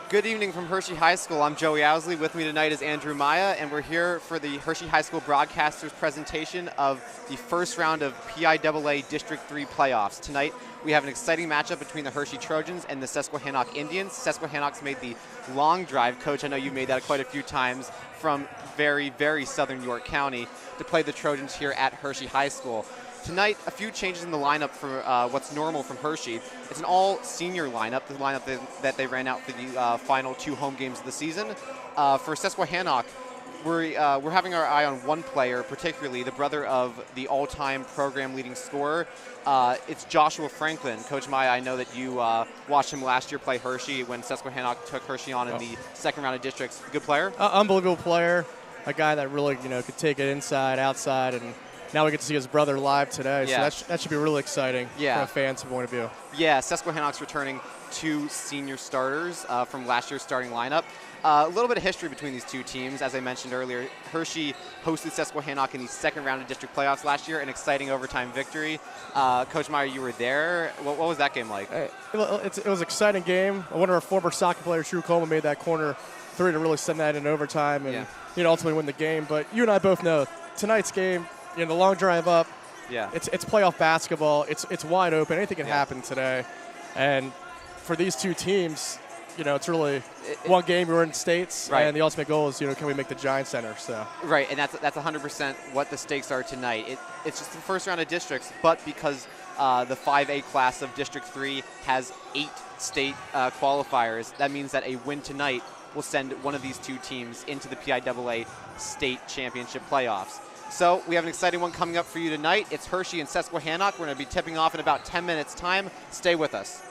Good evening from Hershey High School. I'm Joey Owsley. With me tonight is Andrew Maya, and we're here for the Hershey High School broadcasters presentation of the first round of PIAA District 3 playoffs. Tonight, we have an exciting matchup between the Hershey Trojans and the Susquehannock Indians. Susquehannock's made the long drive, Coach. I know you've made that quite a few times from very, very southern York County to play the Trojans here at Hershey High School. Tonight, a few changes in the lineup for what's normal from Hershey. It's an all-senior lineup, the lineup that they ran out for the final 2 home games of the season. For Susquehannock, we're having our eye on one player, particularly the brother of the all-time program-leading scorer. It's Joshua Franklin. Coach Maya, I know that you watched him last year play Hershey when Susquehannock took Hershey on in the second round of districts. Good player? Unbelievable player, a guy that really could take it inside, outside, and now we get to see his brother live today, so that should be really exciting from a fan's point of view. Yeah, Susquehannock's returning 2 senior starters from last year's starting lineup. A little bit of history between these two teams. As I mentioned earlier, Hershey hosted Susquehannock in the second round of district playoffs last year, an exciting overtime victory. Coach Meyer, you were there. What was that game like? It was an exciting game. One of our former soccer players, Drew Coleman, made that corner 3 to really send that in overtime and ultimately win the game. But you and I both know tonight's game, the long drive up, it's playoff basketball. It's wide open. Anything can happen today. And for these two teams, it's really one game. We're in states, and the ultimate goal is, can we make the Giant Center? So right, and that's 100% what the stakes are tonight. It's just the first round of districts, but because the 5A class of District 3 has 8 state qualifiers, that means that a win tonight will send one of these two teams into the PIAA state championship playoffs. So we have an exciting one coming up for you tonight. It's Hershey and Susquehannock. We're going to be tipping off in about 10 minutes' time. Stay with us.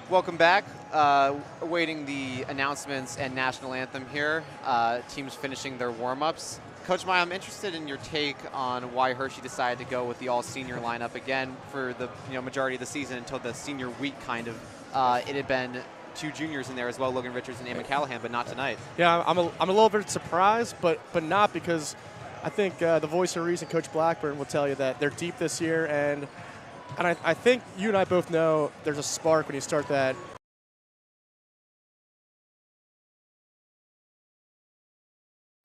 Welcome back. Awaiting the announcements and national anthem here. Teams finishing their warm-ups. Coach Maya, I'm interested in your take on why Hershey decided to go with the all-senior lineup again for the majority of the season until the senior week kind of. It had been 2 juniors in there as well, Logan Richards and Eamon Callahan, but not tonight. Yeah, I'm a little bit surprised, but not because I think the voice of reason, Coach Blackburn, will tell you that they're deep this year, and I think you and I both know there's a spark when you start that.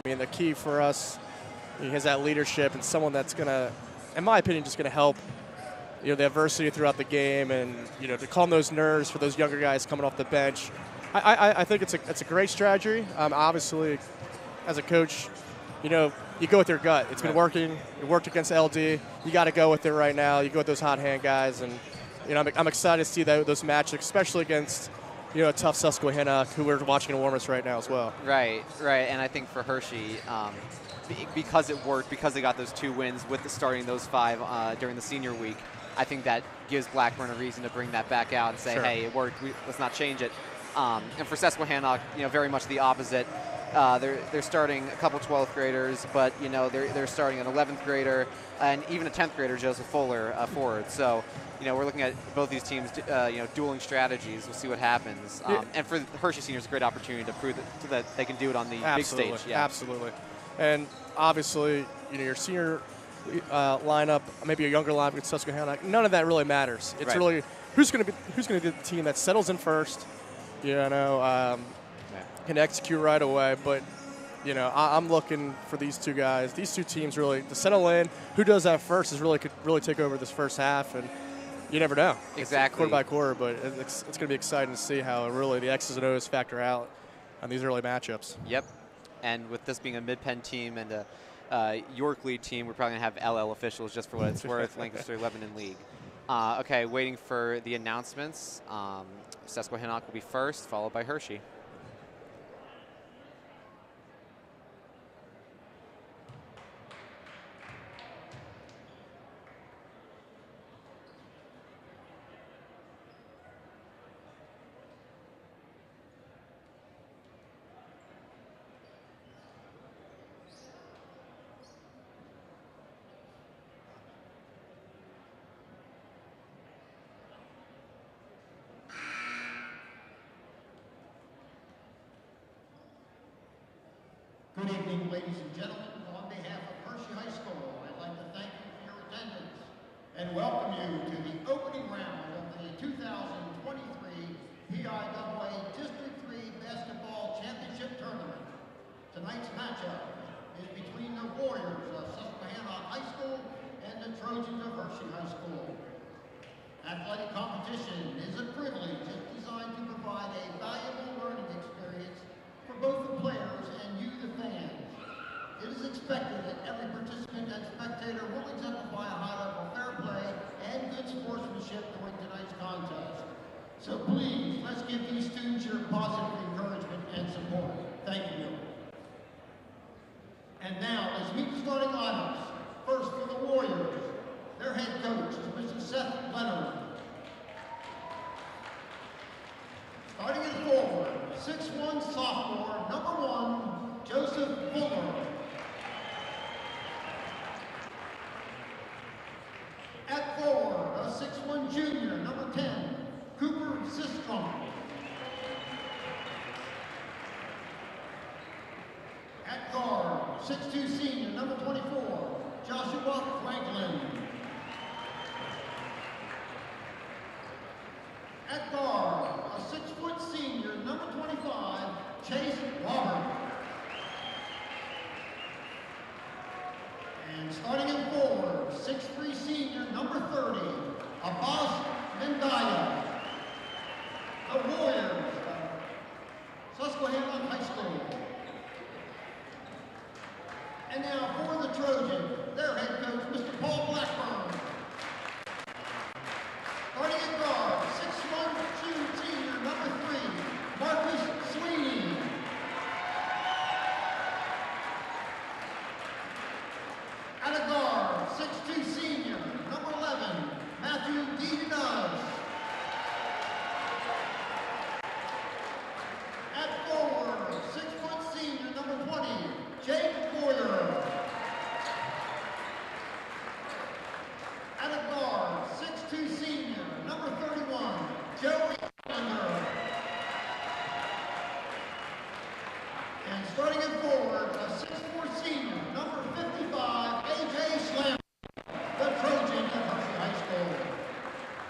I mean, the key for us, he has that leadership and someone that's going to, in my opinion, just going to help, the adversity throughout the game and, to calm those nerves for those younger guys coming off the bench. I think it's a great strategy. Obviously, as a coach, you go with your gut. It's been working. It worked against LD. You got to go with it right now. You go with those hot hand guys, and I'm excited to see those matchups, especially against a tough Susquehannock, who we're watching in warm-ups right now as well. Right. And I think for Hershey, because it worked, because they got those 2 wins with starting those 5 during the senior week, I think that gives Blackburn a reason to bring that back out and say, hey, it worked. Let's not change it. And for Susquehannock, very much the opposite. They're starting a couple 12th graders, but they're starting an 11th grader and even a 10th grader, Joseph Fuller, forward. So we're looking at both these teams, dueling strategies. We'll see what happens. And for the Hershey seniors, a great opportunity to prove that they can do it on the big stage. Yeah. Absolutely. And obviously, your senior lineup, maybe a younger lineup with Susquehannock, none of that really matters. It's really who's going to be the team that settles in first. Can execute right away, but I'm looking for these 2 guys, these 2 teams really to settle in. Who does that first could really take over this first half, and you never know. Exactly. It's quarter by quarter, but it's going to be exciting to see how really the X's and O's factor out on these early matchups. Yep. And with this being a Mid-Penn team and a York League team, we're probably going to have LL officials just for what it's worth, Lancaster Lebanon League. Okay, waiting for the announcements. Susquehannock will be first, followed by Hershey. Good evening, ladies and gentlemen. On behalf of Hershey High School, I'd like to thank you for your attendance and welcome you to the opening round of the 2023 PIAA District 3 Basketball Championship Tournament. Tonight's matchup is between the Warriors of Suquehannock High School and the Trojans of Hershey High School. Athletic competition is a privilege. It's designed to provide a valuable learning experience for both the players and you, the fans. It is expected that every participant and spectator will exemplify a high level of fair play and good sportsmanship during tonight's contest. So please, let's give these students your positive encouragement and support. Thank you. And now, let's meet the starting lineups. First for the Warriors, their head coach is Mr. Seth Leonard. Starting at forward, 6'1" sophomore, number 1, Joseph Fuller. At forward, a 6'1" junior, number 10, Cooper Sistrom. At guard, 6'2" senior, number 24, Joshua Franklin. At guard, a 6-foot senior, number 25, Chase Robert. And starting in forward, 6'3" senior, number 30, Abbas Mendaya. The Warriors of Susquehannock High School. And now for the Trojans, their head coach, Mr. Paul Blackburn. Starting at guard, 6'1" senior, number 3, Marcus Sweeney. At a guard, 6'2" senior, number 11, Matthew D. Dodds. forward, a 6'4" senior, number 55, A.J. Slam, the Trojan of Hershey High School.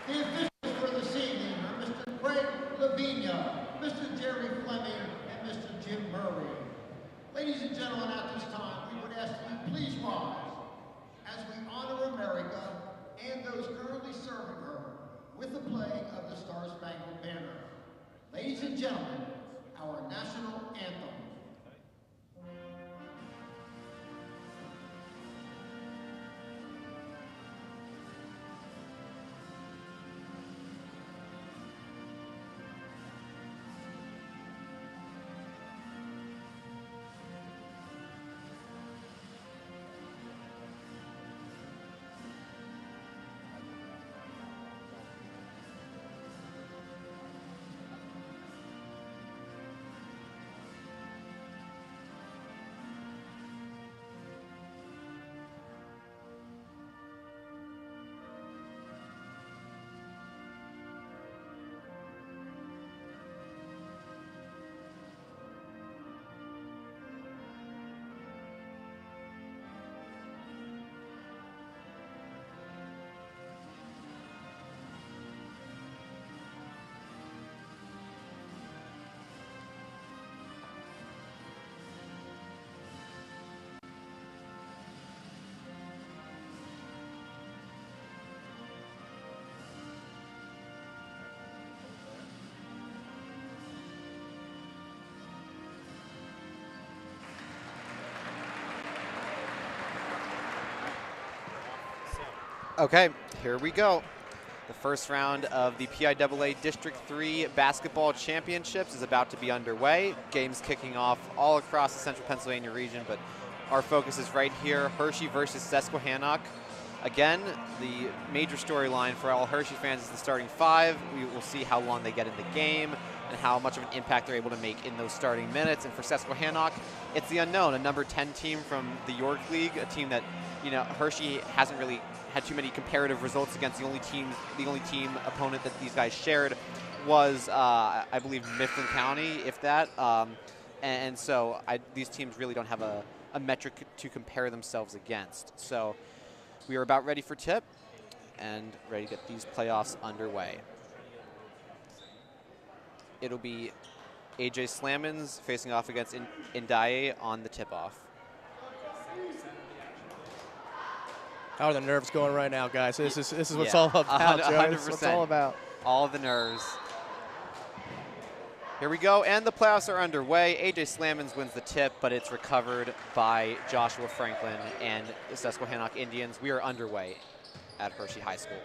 The officials for this evening are Mr. Craig Lavinia, Mr. Jerry Fleming, and Mr. Jim Murray. Ladies and gentlemen, at this time, we would ask that you please rise as we honor America and those currently serving her with the playing of the Star Spangled Banner. Ladies and gentlemen, our national anthem. Okay, here we go. The first round of the PIAA District 3 Basketball Championships is about to be underway. Games kicking off all across the central Pennsylvania region, but our focus is right here, Hershey versus Susquehannock. Again, the major storyline for all Hershey fans is the starting five. We will see how long they get in the game and how much of an impact they're able to make in those starting minutes. And for Susquehannock, it's the unknown, a number 10 team from the York League, a team that, you know, Hershey hasn't really had too many comparative results against. The only team opponent that these guys shared was, I believe, Mifflin County, if that. And so these teams really don't have a metric to compare themselves against. So we are about ready for tip and ready to get these playoffs underway. It'll be A.J. Slammons facing off against Ndaye on the tip-off. How are the nerves going right now, guys? This is what it's all about, Joe. This is what it's all about. All of the nerves. Here we go, and the playoffs are underway. A.J. Slammons wins the tip, but it's recovered by Joshua Franklin and the Susquehannock Indians. We are underway at Hershey High School.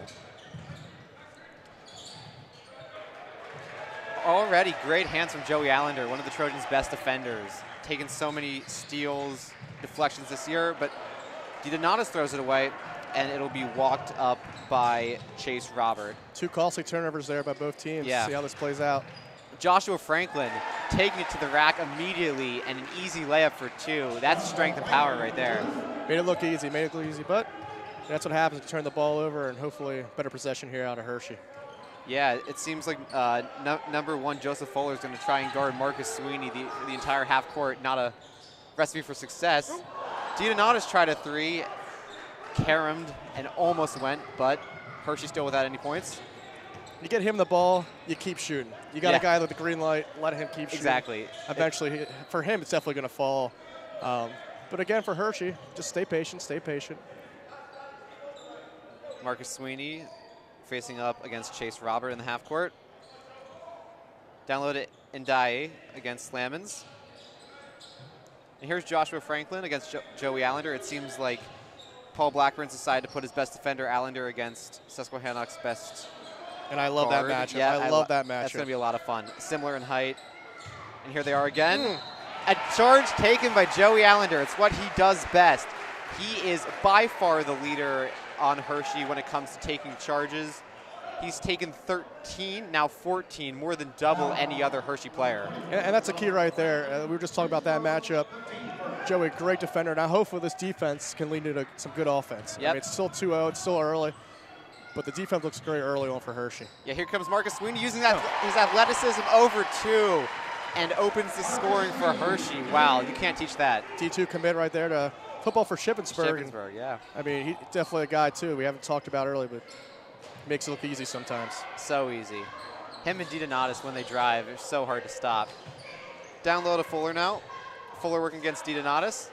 Already great hands from Joey Allender, one of the Trojans' best defenders. Taken so many steals, deflections this year, but DiDonatis throws it away, and it'll be walked up by Chase Robert. Two costly turnovers there by both teams. Yeah. See how this plays out. Joshua Franklin taking it to the rack immediately, and an easy layup for two. That's strength and power right there. Made it look easy, but that's what happens to turn the ball over, and hopefully better possession here out of Hershey. Yeah, it seems like number one, Joseph Fuller, is going to try and guard Marcus Sweeney the entire half court. Not a recipe for success. DiDonatis tried a three, caromed, and almost went, but Hershey still without any points. You get him the ball, you keep shooting. You got a guy with the green light, let him keep shooting. Exactly. Eventually, for him, it's definitely going to fall. But again, for Hershey, just stay patient, stay patient. Marcus Sweeney facing up against Chase Robert in the half court. Download it Ndaye against Slammons. And here's Joshua Franklin against Joey Allender. It seems like Paul Blackburn's decided to put his best defender, Allender, against Susquehannock's best. And I love guard. that matchup. Yeah, I love that matchup. That's going to be a lot of fun. Similar in height. And here they are again. A charge taken by Joey Allender. It's what he does best. He is by far the leader on Hershey when it comes to taking charges. He's taken 13, now 14, more than double any other Hershey player. And that's a key right there. We were just talking about that matchup. Joey, great defender. Now hopefully this defense can lead into some good offense. Yep. I mean, it's still 2-0, it's still early, but the defense looks great early on for Hershey. Yeah, here comes Marcus Sweeney using that his athleticism over two. and opens the scoring for Hershey. Wow, you can't teach that. D2 commit right there to football for Shippensburg. Shippensburg, yeah. I mean, he's definitely a guy, too. We haven't talked about earlier, but makes it look easy sometimes. So easy. Him and DiDonatis, when they drive, are so hard to stop. Down low to Fuller now. Fuller working against DiDonatis.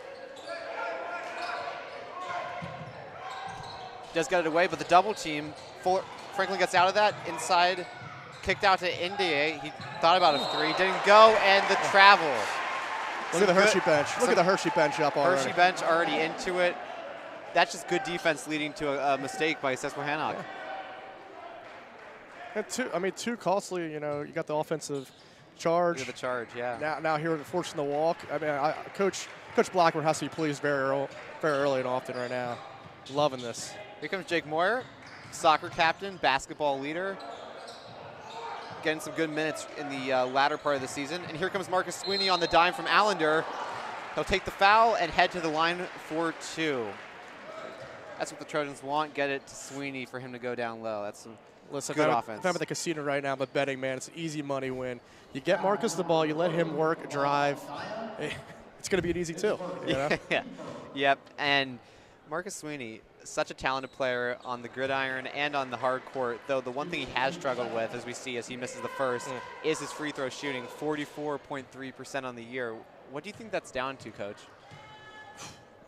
Does get it away, but the double team, Franklin gets out of that, inside, kicked out to India. He thought about a three, didn't go, and the travel. Look at the Hershey bench. Look at the Hershey bench up already. Hershey bench already into it. That's just good defense leading to a mistake by Susquehannock. And too costly, you know, you got the offensive charge. Look at the charge, yeah. Now here forcing the walk. I mean, Coach Blackburn has to be pleased very early and often right now. Loving this. Here comes Jake Moyer, soccer captain, basketball leader, getting some good minutes in the latter part of the season. And here comes Marcus Sweeney on the dime from Allender. He'll take the foul and head to the line for two. That's what the Trojans want, get it to Sweeney for him to go down low. That's some good offense. If I'm at the casino right now, I'm a betting man. It's an easy money win. You get Marcus the ball, you let him work, drive. It's going to be an easy two. You know? Yeah. Yep. And Marcus Sweeney, such a talented player on the gridiron and on the hard court, though the one thing he has struggled with, as we see as he misses the first, is his free throw shooting, 44.3% on the year. What do you think that's down to, Coach?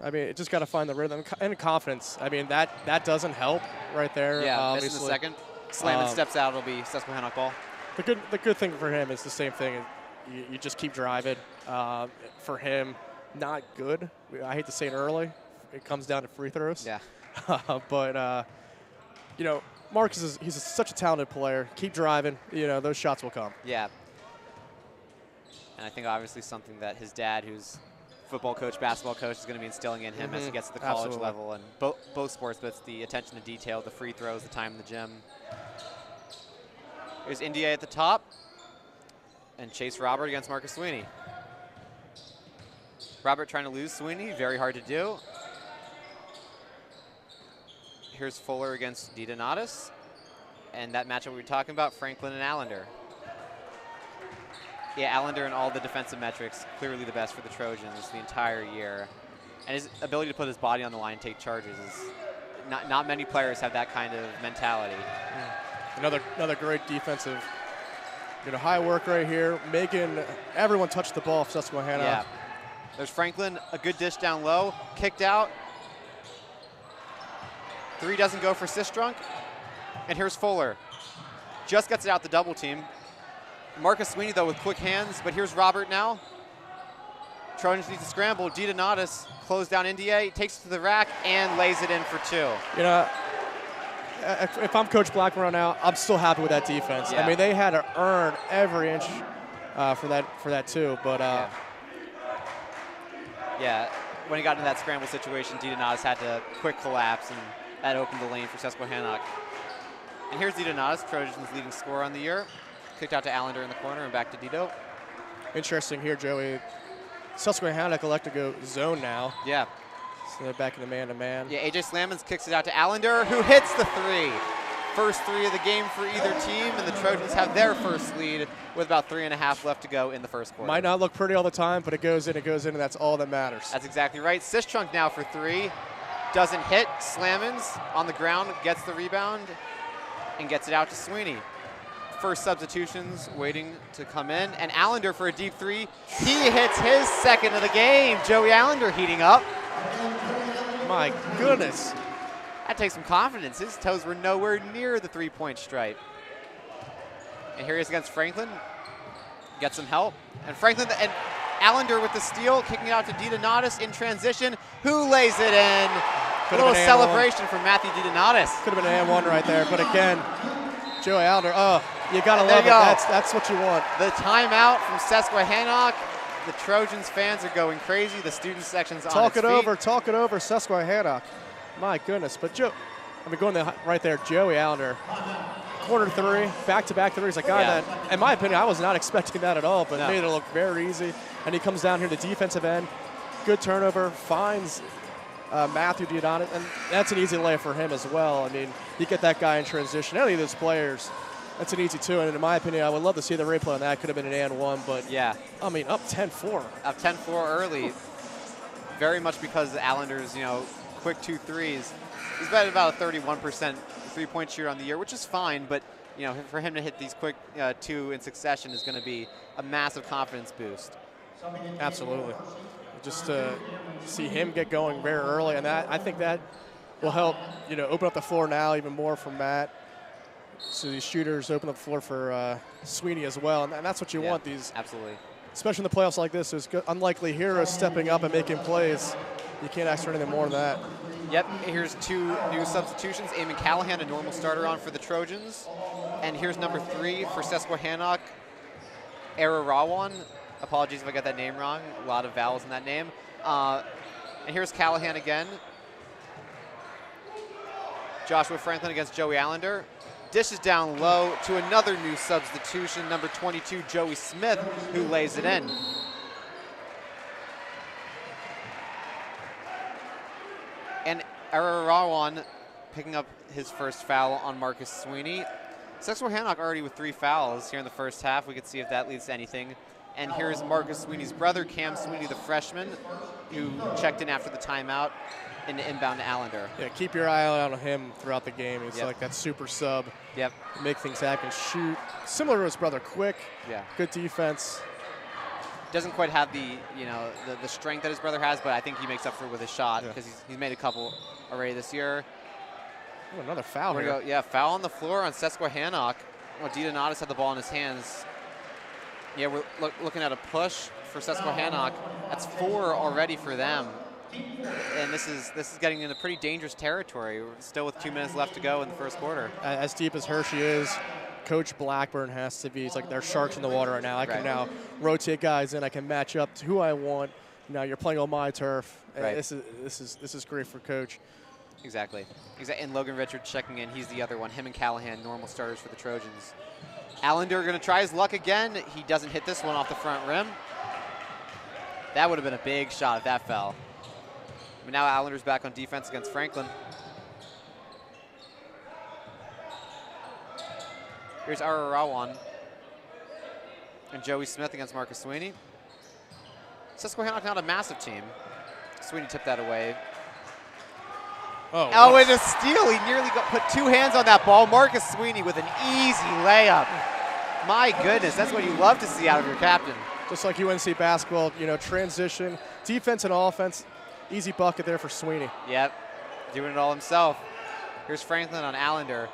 I mean, it just got to find the rhythm and confidence. I mean, that doesn't help right there. Yeah, missing the second. Slam and steps out, it'll be Susquehannock ball. The good thing for him is the same thing. You just keep driving. For him, not good. I hate to say it early. It comes down to free throws. Yeah. But, you know, Marcus he's such a talented player. Keep driving. You know, those shots will come. Yeah. And I think obviously something that his dad, who's football coach, basketball coach, is going to be instilling in him as he gets to the college level and both sports, but it's the attention to detail, the free throws, the time in the gym. Here's India at the top, and Chase Robert against Marcus Sweeney. Robert trying to lose Sweeney, very hard to do. Here's Fuller against DiDonatis, and that matchup we were talking about, Franklin and Allender. Yeah, Allender in all the defensive metrics, clearly the best for the Trojans the entire year. And his ability to put his body on the line and take charges is not many players have that kind of mentality. Another great defensive, high work right here, making everyone touch the ball for Susquehannock. Yeah. There's Franklin, a good dish down low, kicked out. Three doesn't go for Sistrunk. And here's Fuller. Just gets it out the double team. Marcus Sweeney, though, with quick hands, but here's Robert now. Trojans need to scramble. DiDonatis closed down India, takes it to the rack, and lays it in for two. If I'm Coach Blackburn right now, I'm still happy with that defense. Yeah. I mean, they had to earn every inch for that too. But yeah, when he got into that scramble situation, DiDonatis had to quick collapse, and that opened the lane for Susquehannock. And here's DiDonatis, Trojans' leading scorer on the year. Kicked out to Allender in the corner and back to Dido. Interesting here, Joey. Susquehannock elect to go zone now. Yeah. So they're back in the man-to-man. Yeah, AJ Slamans kicks it out to Allender, who hits the three. First three of the game for either team, and the Trojans have their first lead with about 3.5 left to go in the first quarter. Might not look pretty all the time, but it goes in, and that's all that matters. That's exactly right. Sistrunk now for three. Doesn't hit. Slamans on the ground, gets the rebound, and gets it out to Sweeney. First substitutions waiting to come in. And Allender for a deep three. He hits his second of the game. Joey Allender heating up. My goodness. That takes some confidence. His toes were nowhere near the three-point stripe. And here he is against Franklin. Gets some help. And Franklin and Allender with the steal, kicking it out to DiDonatis in transition, who lays it in. A little celebration from Matthew DiDonatis. Could have been an and one right there, but again, Joey Allender, you gotta love it. That's what you want. The timeout from Susquehannock. The Trojans fans are going crazy. The student section's on its feet. Talk it over, Susquehannock. My goodness, but going right there, Joey Allender. Corner three, back-to-back threes. A guy that, in my opinion, I was not expecting that at all, but made it look very easy. And he comes down here to the defensive end. Good turnover, finds Matthew DiDonatis, and that's an easy layup for him as well. I mean, you get that guy in transition. Any of those players, That's an easy 2, and in my opinion, I would love to see the replay on that. Could have been an and 1, but yeah, I mean, up 10-4. Up 10-4 early, very much because Allender's, quick 2 threes. He's got about a 31% three-point shooter on the year, which is fine, but for him to hit these quick 2 in succession is going to be a massive confidence boost. Absolutely. Just to see him get going very early, and I think that will help, open up the floor now even more for Matt. So these shooters open up the floor for Sweeney as well, and that's what you want. These, absolutely, especially in the playoffs like this. There's unlikely heroes stepping up and making plays. You can't ask for anything more than that. Yep. Here's 2 new substitutions. Eamon Callahan, a normal starter on for the Trojans, and here's number 3 for Susquehannock, Ararawan. Apologies if I got that name wrong. A lot of vowels in that name. And here's Callahan again. Joshua Franklin against Joey Allender. Dishes down low to another new substitution, number 22, Joey Smith, who lays it in. And Ararawan picking up his first foul on Marcus Sweeney. Susquehannock already with 3 fouls here in the first half. We could see if that leads to anything. And here's Marcus Sweeney's brother, Cam Sweeney, the freshman, who checked in after the timeout in the inbound to Allender. Yeah, keep your eye out on him throughout the game. He's like that super sub. Yep. Make things happen, shoot. Similar to his brother, quick. Yeah. Good defense. Doesn't quite have the the strength that his brother has, but I think he makes up for it with his shot because he's made a couple already this year. Oh, another foul here. Yeah, foul on the floor on Susquehannock. DiDonatis had the ball in his hands. Yeah, we're looking at a push for Susquehannock. That's 4 already for them. And this is getting into pretty dangerous territory. We're still with 2 minutes left to go in the first quarter. As deep as Hershey is, Coach Blackburn has to be. He's like, there's sharks in the water right now. I can now rotate guys in. I can match up to who I want. Now you're playing on my turf. Right. This is great for Coach. Exactly. And Logan Richards checking in. He's the other one. Him and Callahan, normal starters for the Trojans. Allender going to try his luck again. He doesn't hit this one off the front rim. That would have been a big shot if that fell. But now Allender's back on defense against Franklin. Here's Ararawan and Joey Smith against Marcus Sweeney. Susquehannock not a massive team. Sweeney tipped that away. Oh, and a steal. He nearly put 2 hands on that ball. Marcus Sweeney with an easy layup. My goodness, that's what you love to see out of your captain. Just like UNC basketball, transition, defense and offense, easy bucket there for Sweeney. Yep, doing it all himself. Here's Franklin on Allender.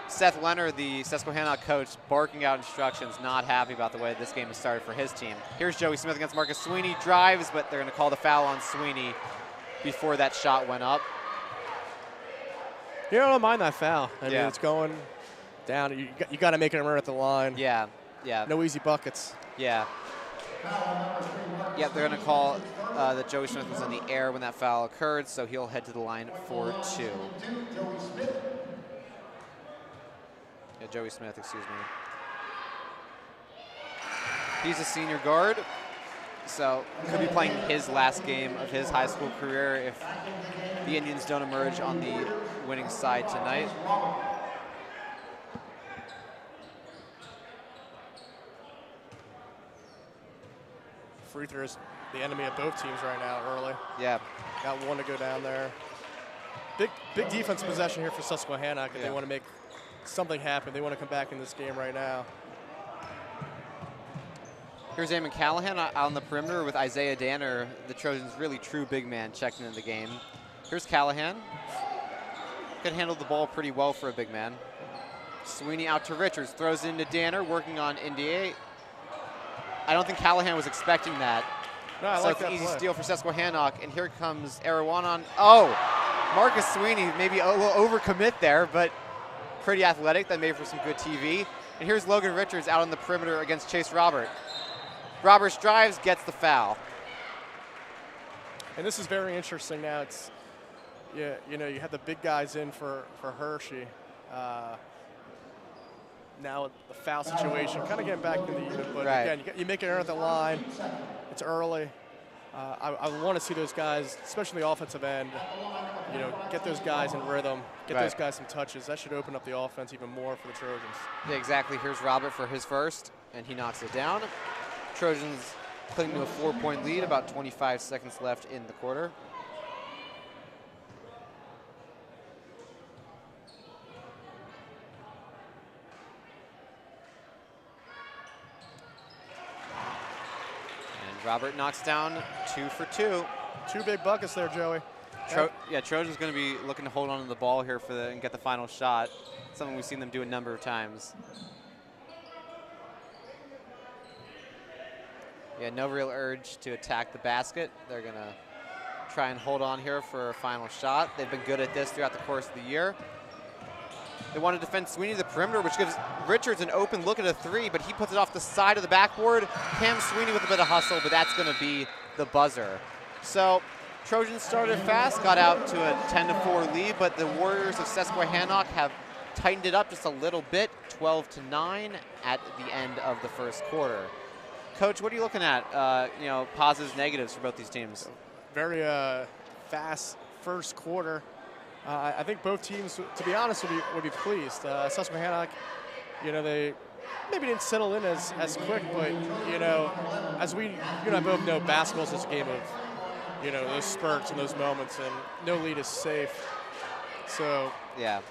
Seth Leonard, the Susquehannock coach, barking out instructions, not happy about the way this game has started for his team. Here's Joey Smith against Marcus Sweeney. Drives, but they're going to call the foul on Sweeney before that shot went up. I don't mind that foul. I mean, it's going down. You got to make it run at the line. Yeah. No easy buckets. Yeah. Yep, they're going to call that Joey Smith was in the air when that foul occurred, so he'll head to the line for 2. Yeah, Joey Smith, excuse me. He's a senior guard, so could be playing his last game of his high school career if the Indians don't emerge on the winning side tonight. Free throws the enemy of both teams right now early. Yeah. Got 1 to go down there. Big defense possession here for Susquehannock if they want to make something happen. They want to come back in this game right now. Here's Eamon Callahan on the perimeter with Isaiah Danner, the Trojans' really true big man, checking in the game. Here's Callahan. Can handle the ball pretty well for a big man. Sweeney out to Richards, throws it into Danner, working on India. I don't think Callahan was expecting that. No, I so like it's that an easy play. steal for Susquehannock, and here comes Arawan. Oh, Marcus Sweeney, maybe a little overcommit there, but pretty athletic. That made for some good TV. And here's Logan Richards out on the perimeter against Chase Robert. Roberts drives, gets the foul. And this is very interesting now. It's, you had the big guys in for Hershey. Now the foul situation, kind of getting back in the even, but again, you make it at the line. It's early. I want to see those guys, especially the offensive end, get those guys in rhythm, get those guys some touches. That should open up the offense even more for the Trojans. Yeah, exactly. Here's Robert for his first, and he knocks it down. Trojans cling to a 4-point lead, about 25 seconds left in the quarter. And Robert knocks down 2 for 2. 2 big buckets there, Joey. Yeah, Trojan's going to be looking to hold on to the ball here and get the final shot. Something we've seen them do a number of times. Yeah, no real urge to attack the basket. They're going to try and hold on here for a final shot. They've been good at this throughout the course of the year. They want to defend Sweeney to the perimeter, which gives Richards an open look at a 3, but he puts it off the side of the backboard. Cam Sweeney with a bit of hustle, but that's going to be the buzzer. So Trojans started fast, got out to a 10-4 lead, but the Warriors of Susquehannock have tightened it up just a little bit, 12-9 at the end of the first quarter. Coach, what are you looking at? Positives, negatives for both these teams. Very fast first quarter. I think both teams, to be honest, would be pleased. Susquehannock, they maybe didn't settle in as quick, but as you and I both know, basketball is just a game of those spurts and those moments, and no lead is safe. So yeah,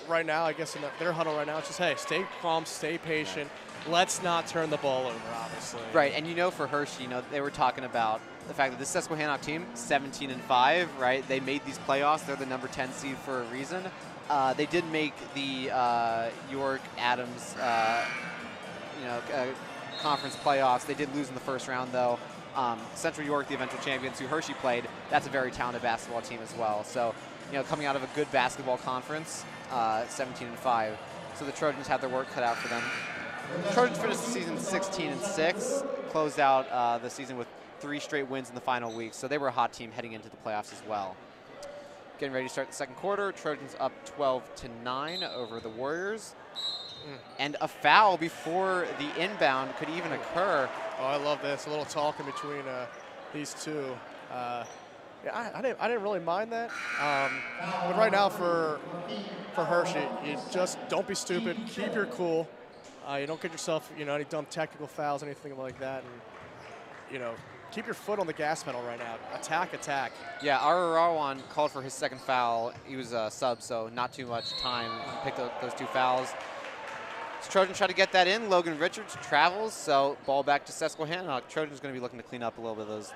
right now, I guess in their huddle right now, it's just, hey, stay calm, stay patient. Let's not turn the ball over, obviously. Right, and for Hershey, they were talking about the fact that this Susquehannock team, 17-5, right? They made these playoffs. They're the number 10 seed for a reason. They did make the York Adams, conference playoffs. They did lose in the first round, though. Central York, the eventual champions who Hershey played, that's a very talented basketball team as well. So, coming out of a good basketball conference, 17-5. So the Trojans have their work cut out for them. The Trojans finished the season 16-6, closed out the season with 3 straight wins in the final week. So they were a hot team heading into the playoffs as well. Getting ready to start the second quarter. Trojans up 12-9 over the Warriors. And a foul before the inbound could even occur. Oh, I love this. A little talk in between these two. Yeah, I didn't really mind that. But right now for Hershey, you just don't be stupid. Keep your cool. You don't get yourself, any dumb technical fouls, anything like that. And, keep your foot on the gas pedal right now. Attack. Yeah, Arawan called for his second foul. He was a sub, so not too much time. He picked up those 2 fouls. So Trojans try to get that in. Logan Richards travels, so ball back to Susquehannock. Trojans going to be looking to clean up a little bit of those,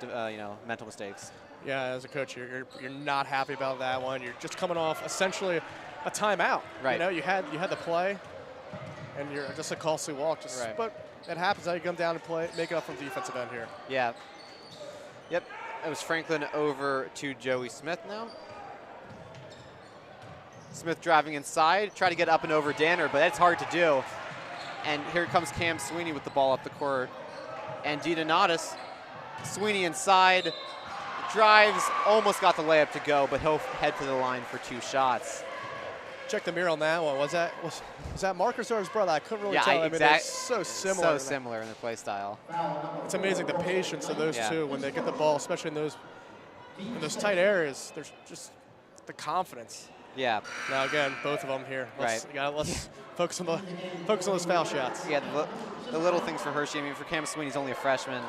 mental mistakes. Yeah, as a coach, you're not happy about that one. You're just coming off essentially a timeout. Right. You had the play, and you're just a costly walk. Right. But it happens how you come down and play, make it up from defensive end here. Yeah. Yep. It was Franklin over to Joey Smith now. Smith driving inside, try to get up and over Danner, but that's hard to do. And here comes Cam Sweeney with the ball up the court. And DeDonatis, Sweeney inside, drives, almost got the layup to go, but he'll head to the line for 2 shots. Check the mirror on that one. Was that Marcus or his brother? I couldn't really tell. Exactly. I mean, so similar. So similar in the play style. It's amazing the patience of those two when they get the ball, especially in those tight areas. There's just the confidence. Yeah. Now again, both of them here. Let's focus on those foul shots. Yeah, the little things for Hershey. I mean, for Cam Sweeney, he's only a freshman,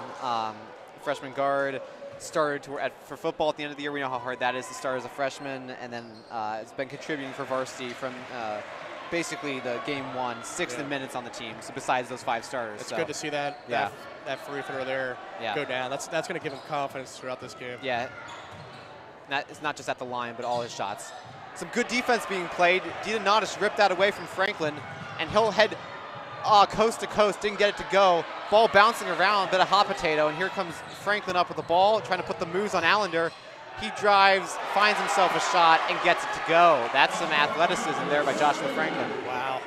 freshman guard. Started for football at the end of the year. We know how hard that is to start as a freshman, and then it's been contributing for Varsity from basically the game 1, 60 minutes on the team. So besides those 5 starters, it's good to see that free throw there go down. That's going to give him confidence throughout this game. Yeah, it's not just at the line, but all his shots. Some good defense being played. DeDonatis ripped that away from Franklin, and he'll head coast to coast. Didn't get it to go. Ball bouncing around, bit of hot potato, and here comes Franklin up with the ball, trying to put the moves on Allender. He drives, finds himself a shot, and gets it to go. That's some athleticism there by Joshua Franklin. Wow.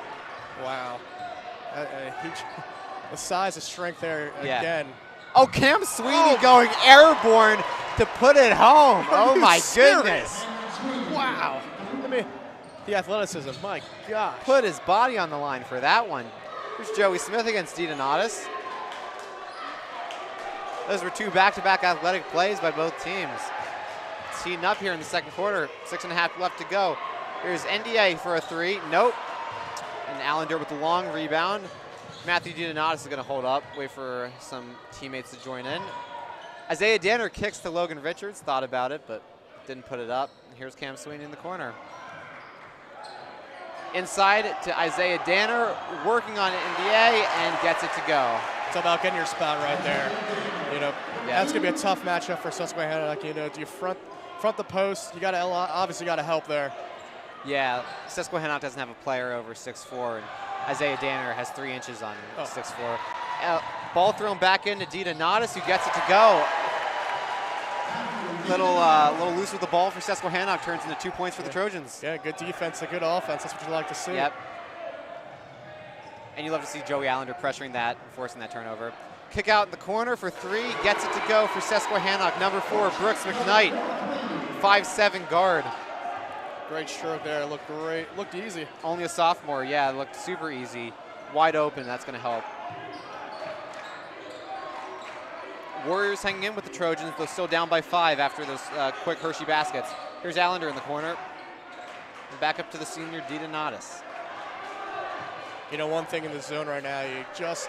The size and strength there again. Oh, Cam Sweeney going airborne to put it home. Oh, my goodness. Wow. I mean, the athleticism, my gosh. Put his body on the line for that one. Here's Joey Smith against DeDonatis. Those were two back-to-back athletic plays by both teams. It's heating up here in the second quarter. 6.5 left to go. Here's NDA for a three. Nope. And Allender with the long rebound. Matthew DiDonatis is going to hold up, wait for some teammates to join in. Isaiah Danner kicks to Logan Richards. Thought about it, but didn't put it up. Here's Cam Sweeney in the corner. Inside to Isaiah Danner, working on NDA, and gets it to go. It's about getting your spot right there. You know, that's going to be a tough matchup for Susquehannock. You know, do you front the post? You got to obviously got to help there. Yeah, Susquehannock doesn't have a player over 6'4", and Isaiah Danner has 3 inches on 6'4". Ball thrown back into DiDonatis, who gets it to go. Little loose with the ball for Susquehannock, turns into 2 points for the Trojans. Yeah, good defense, a good offense. That's what you like to see. Yep. And you love to see Joey Allender pressuring that and forcing that turnover. Kick out in the corner for 3, gets it to go for Susquehannock. Number 4, Brooks McKnight, 5'7" guard. Great stroke there, looked great, looked easy. Only a sophomore, yeah, it looked super easy. Wide open, that's gonna help. Warriors hanging in with the Trojans, though still down by 5 after those quick Hershey baskets. Here's Allender in the corner. And back up to the senior, DiDonatis. You know, one thing in the zone right now, you just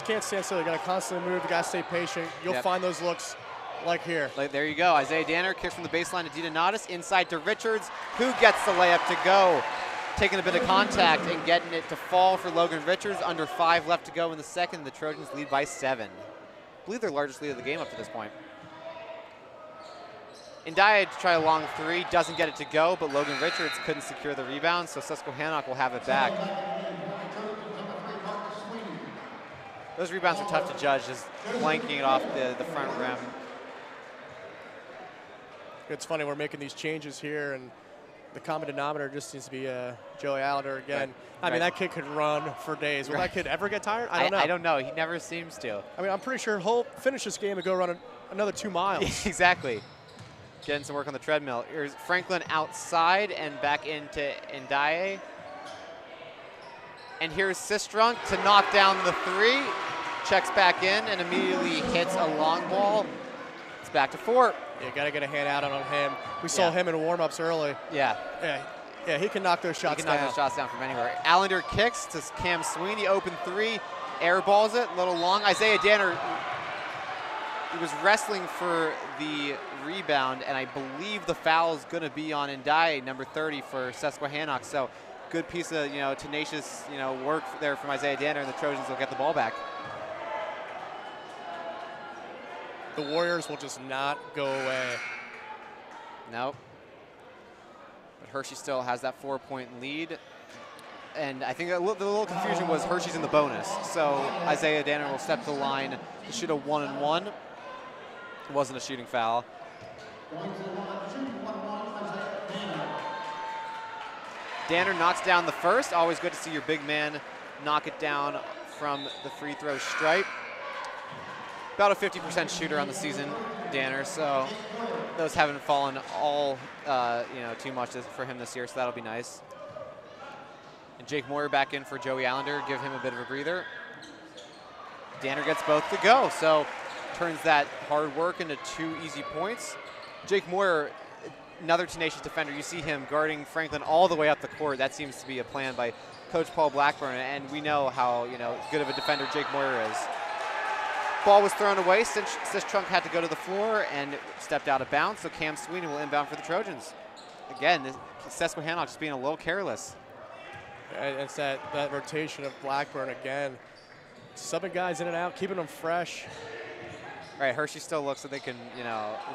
can't stand still. You got to constantly move. You got to stay patient. You'll find those looks like here. There you go. Isaiah Danner kicks from the baseline to DiDonatis, inside to Richards, who gets the layup to go. Taking a bit of contact and getting it to fall for Logan Richards. Under 5 left to go in the second. The Trojans lead by 7. I believe their largest lead of the game up to this point. Ndiaye to try a long 3, doesn't get it to go, but Logan Richards couldn't secure the rebound, so Susquehannock will have it back. Those rebounds are tough to judge, just flanking it off the front rim. It's funny, we're making these changes here, and the common denominator just seems to be Joey Allender again. Right. I mean, that kid could run for days. Will that kid ever get tired? I don't know. I don't know. He never seems to. I mean, I'm pretty sure he'll finish this game and go run another 2 miles. Exactly. Getting some work on the treadmill. Here's Franklin outside and back into Ndiaye. And here's Sistrunk to knock down the 3. Checks back in and immediately hits a long ball. It's back to 4. You got to get a hand out on him. We saw him in warm-ups early. Yeah, he can knock those shots down. He can knock those shots down from anywhere. Allender kicks to Cam Sweeney, open 3, airballs it, a little long. Isaiah Danner, he was wrestling for the rebound, and I believe the foul is going to be on Ndiaye, number 30 for Susquehannock. So good piece of tenacious work there from Isaiah Danner, and the Trojans will get the ball back. The Warriors will just not go away. Nope. But Hershey still has that 4-point lead. And I think the little confusion was Hershey's in the bonus. So Isaiah Danner will step to the line to shoot a 1-and-1. It wasn't a shooting foul. Danner knocks down the first. Always good to see your big man knock it down from the free throw stripe. About a 50% shooter on the season, Danner, so those haven't fallen all too much for him this year, so that'll be nice. And Jake Moyer back in for Joey Allender, give him a bit of a breather. Danner gets both to go, so turns that hard work into 2 easy points. Jake Moyer, another tenacious defender. You see him guarding Franklin all the way up the court. That seems to be a plan by Coach Paul Blackburn, and we know how good of a defender Jake Moyer is. Ball was thrown away. Sistrunk had to go to the floor and stepped out of bounds, so Cam Sweeney will inbound for the Trojans. Again, Susquehannock just being a little careless. It's that rotation of Blackburn again. Subbing guys in and out, keeping them fresh. Right, Hershey still looks like they can,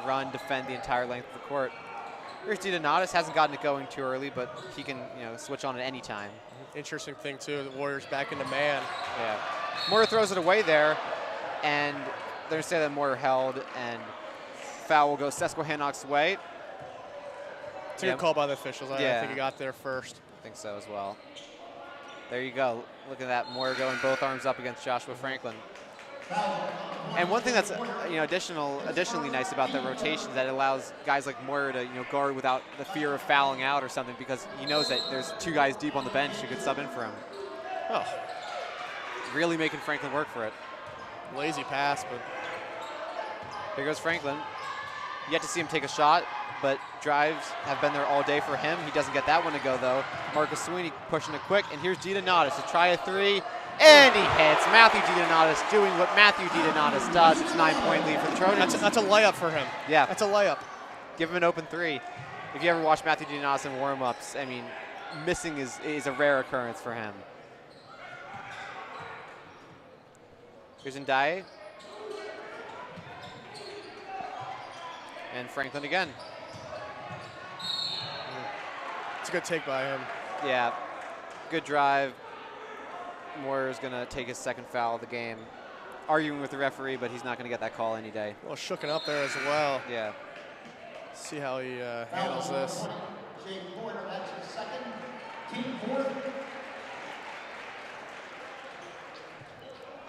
run, defend the entire length of the court. Here's DiDonatis, hasn't gotten it going too early, but he can, switch on at any time. Interesting thing, too, the Warriors back into man. Yeah. Moyer throws it away there. And they're going to say that Moyer held, and foul will go Susquehannock's way. It's a good call by the officials. I think he got there first. I think so as well. There you go. Look at that. Moyer going both arms up against Joshua Franklin. And one thing that's additionally nice about the rotation is that it allows guys like Moyer to guard without the fear of fouling out or something, because he knows that there's 2 guys deep on the bench who could sub in for him. Oh. Really making Franklin work for it. Lazy pass, but Here goes Franklin. Yet to see him take a shot, but drives have been there all day for him. He doesn't get that one to go, though. Marcus Sweeney pushing it quick, and here's DiDonatis to try a three, and he hits. Matthew DiDonatis doing what Matthew DiDonatis does. It's a 9-point lead for the Trojans. That's a layup for him. Yeah. That's a layup. Give him an open three. If you ever watch Matthew DiDonatis in warm-ups, I mean, missing is a rare occurrence for him. Here's Ndaye. And Franklin again. It's a good take by him. Yeah, good drive. Moore is going to take his second foul of the game. Arguing with the referee, but he's not going to get that call any day. Well, shooken up there as well. Yeah. See how he handles this.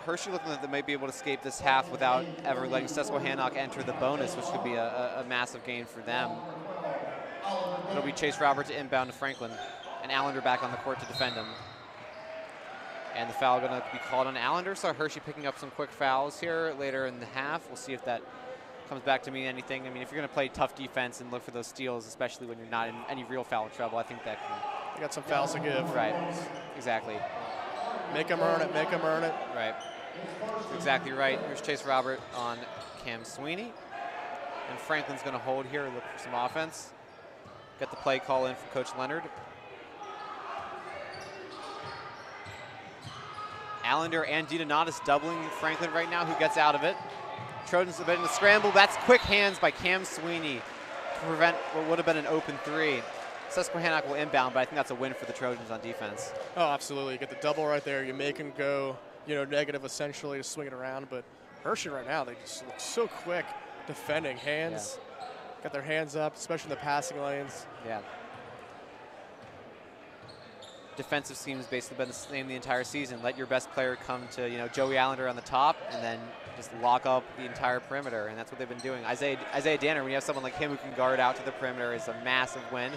Hershey looking like they might be able to escape this half without ever letting Susquehannock enter the bonus, which could be a massive gain for them. It'll be Chase Robert to inbound to Franklin, and Allender back on the court to defend him. And the foul going to be called on Allender, so Hershey picking up some quick fouls here later in the half. We'll see if that comes back to mean anything. I mean, if you're going to play tough defense and look for those steals, especially when you're not in any real foul trouble, I think that can... They got some fouls to give. Right, exactly. Make them earn it, make them earn it. Right. Exactly right. Here's Chase Robert on Cam Sweeney. And Franklin's going to hold here, look for some offense. Get the play call in from Coach Leonard. Allender and DiDonatis doubling Franklin right now. Who gets out of it? Trojans a bit in the scramble. That's quick hands by Cam Sweeney to prevent what would have been an open three. Susquehannock will inbound, but I think that's a win for the Trojans on defense. Oh, absolutely. You get the double right there. You make him go, negative essentially to swing it around. But Hershey right now, they just look so quick defending. Hands, got their hands up, especially in the passing lanes. Yeah. Defensive scheme has basically been the same the entire season. Let your best player come to, Joey Allender on the top, and then just lock up the entire perimeter, and that's what they've been doing. Isaiah Danner, when you have someone like him who can guard out to the perimeter, is a massive win.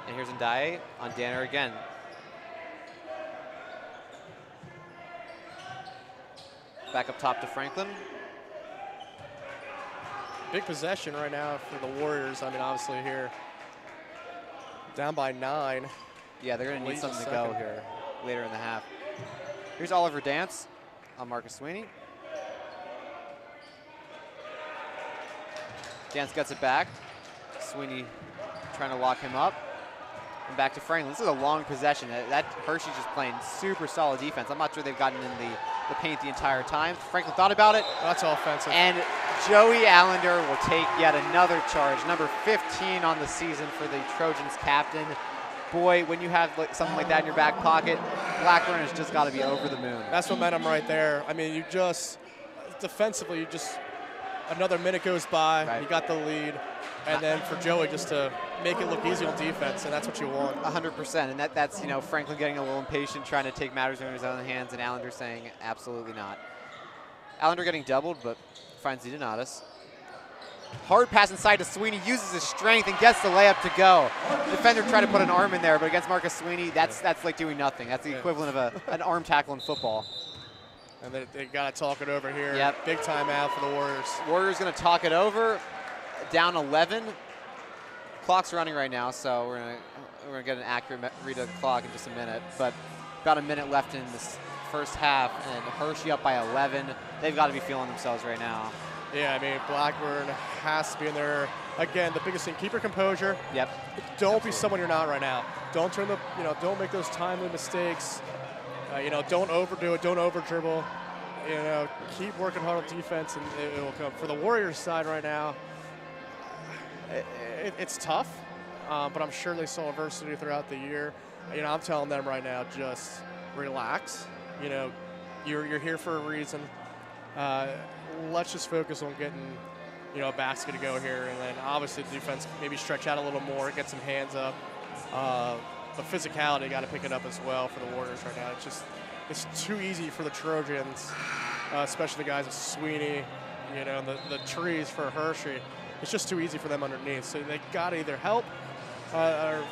And here's Ndaye on Danner again. Back up top to Franklin. Big possession right now for the Warriors. I mean, obviously here, down by 9. Yeah, they're going to need something to go here later in the half. Here's Oliver Dance on Marcus Sweeney. Dance gets it back. Sweeney trying to lock him up. And back to Franklin. This is a long possession. That Hershey's just playing super solid defense. I'm not sure they've gotten in the paint the entire time. Franklin thought about it. That's offensive. And Joey Allender will take yet another charge. Number 15 on the season for the Trojans captain. Boy, when you have something like that in your back pocket, Blackburn has just got to be over the moon. That's momentum right there. I mean, defensively, another minute goes by, right. You got the lead, and then for Joey just to make it look easy on defense, and that's what you want. 100%, and that's Franklin getting a little impatient, trying to take matters in his own hands, and Allender saying absolutely not. Allender getting doubled, but finds DiDonatis. Hard pass inside to Sweeney, uses his strength and gets the layup to go. Defender tried to put an arm in there, but against Marcus Sweeney, that's like doing nothing. That's the equivalent of an arm tackle in football. And they got to talk it over here. Yep. Big timeout for the Warriors. Warriors going to talk it over. Down 11. Clock's running right now, so we're gonna get an accurate read of the clock in just a minute. But about a minute left in this first half, and Hershey up by 11. They've got to be feeling themselves right now. Yeah, I mean, Blackburn has to be in there. Again, the biggest thing, keep your composure. Yep. Don't be someone you're not right now. Don't don't make those timely mistakes. Don't overdo it. Don't over dribble. Keep working hard on defense, and it will come. For the Warriors side right now, it's tough, but I'm sure they saw adversity throughout the year. I'm telling them right now, just relax. You're here for a reason. Let's just focus on getting, a basket to go here, and then obviously the defense maybe stretch out a little more, get some hands up. The physicality got to pick it up as well for the Warriors right now. It's too easy for the Trojans, especially the guys of Sweeney, and the trees for Hershey. It's just too easy for them underneath. So they got to either help or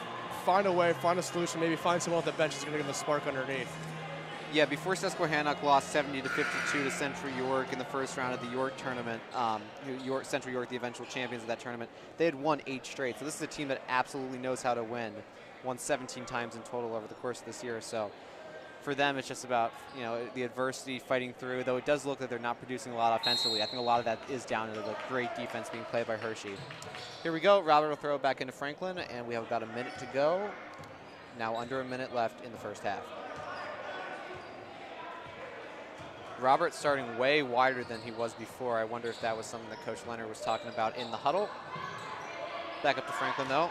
find a way, find a solution, maybe find someone at the bench that's going to give them the spark underneath. Yeah, before Susquehannock lost 70 to 52 to Central York in the first round of the York tournament, Central York, the eventual champions of that tournament, they had won 8 straight. So this is a team that absolutely knows how to win. Won 17 times in total over the course of this year. So for them, it's just about the adversity, fighting through. Though it does look that they're not producing a lot offensively. I think a lot of that is down to the great defense being played by Hershey. Here we go. Robert will throw it back into Franklin, and we have about a minute to go. Now under a minute left in the first half. Robert's starting way wider than he was before. I wonder if that was something that Coach Leonard was talking about in the huddle. Back up to Franklin, though.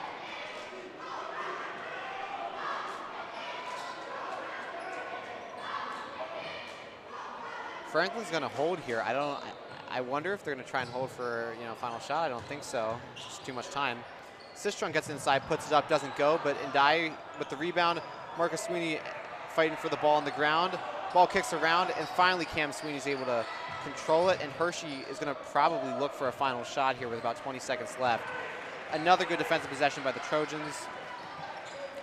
Franklin's going to hold here. I wonder if they're going to try and hold for final shot. I don't think so. It's just too much time. Sistrunk gets inside, puts it up, doesn't go, but Ndai with the rebound. Marcus Sweeney fighting for the ball on the ground. Ball kicks around, and finally Cam Sweeney's able to control it, and Hershey is going to probably look for a final shot here with about 20 seconds left. Another good defensive possession by the Trojans.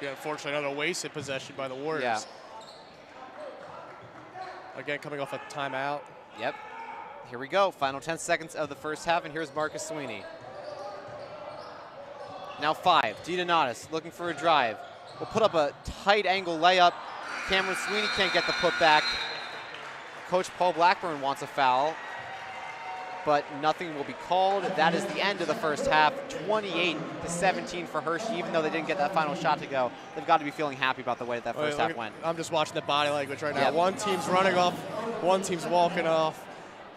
Yeah, unfortunately, another wasted possession by the Warriors. Yeah. Again, coming off a timeout. Yep. Here we go. Final 10 seconds of the first half, and here's Marcus Sweeney. Now 5. DeDonatis looking for a drive. Will put up a tight angle layup. Cameron Sweeney can't get the putback. Coach Paul Blackburn wants a foul, but nothing will be called. That is the end of the first half. 28 to 17 for Hershey. Even though they didn't get that final shot to go, they've got to be feeling happy about the way that first half went. I'm just watching the body language right now. Yep. One team's running off, one team's walking off.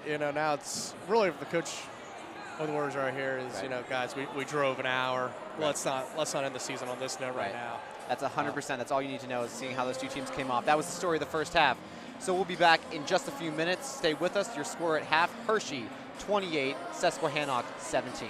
Now it's really the coach of the Warriors right here is, right. Guys, we drove an hour. Right. Let's not end the season on this note right now. That's 100%. That's all you need to know is seeing how those two teams came off. That was the story of the first half. So we'll be back in just a few minutes. Stay with us. Your score at half, Hershey 28, Susquehannock 17.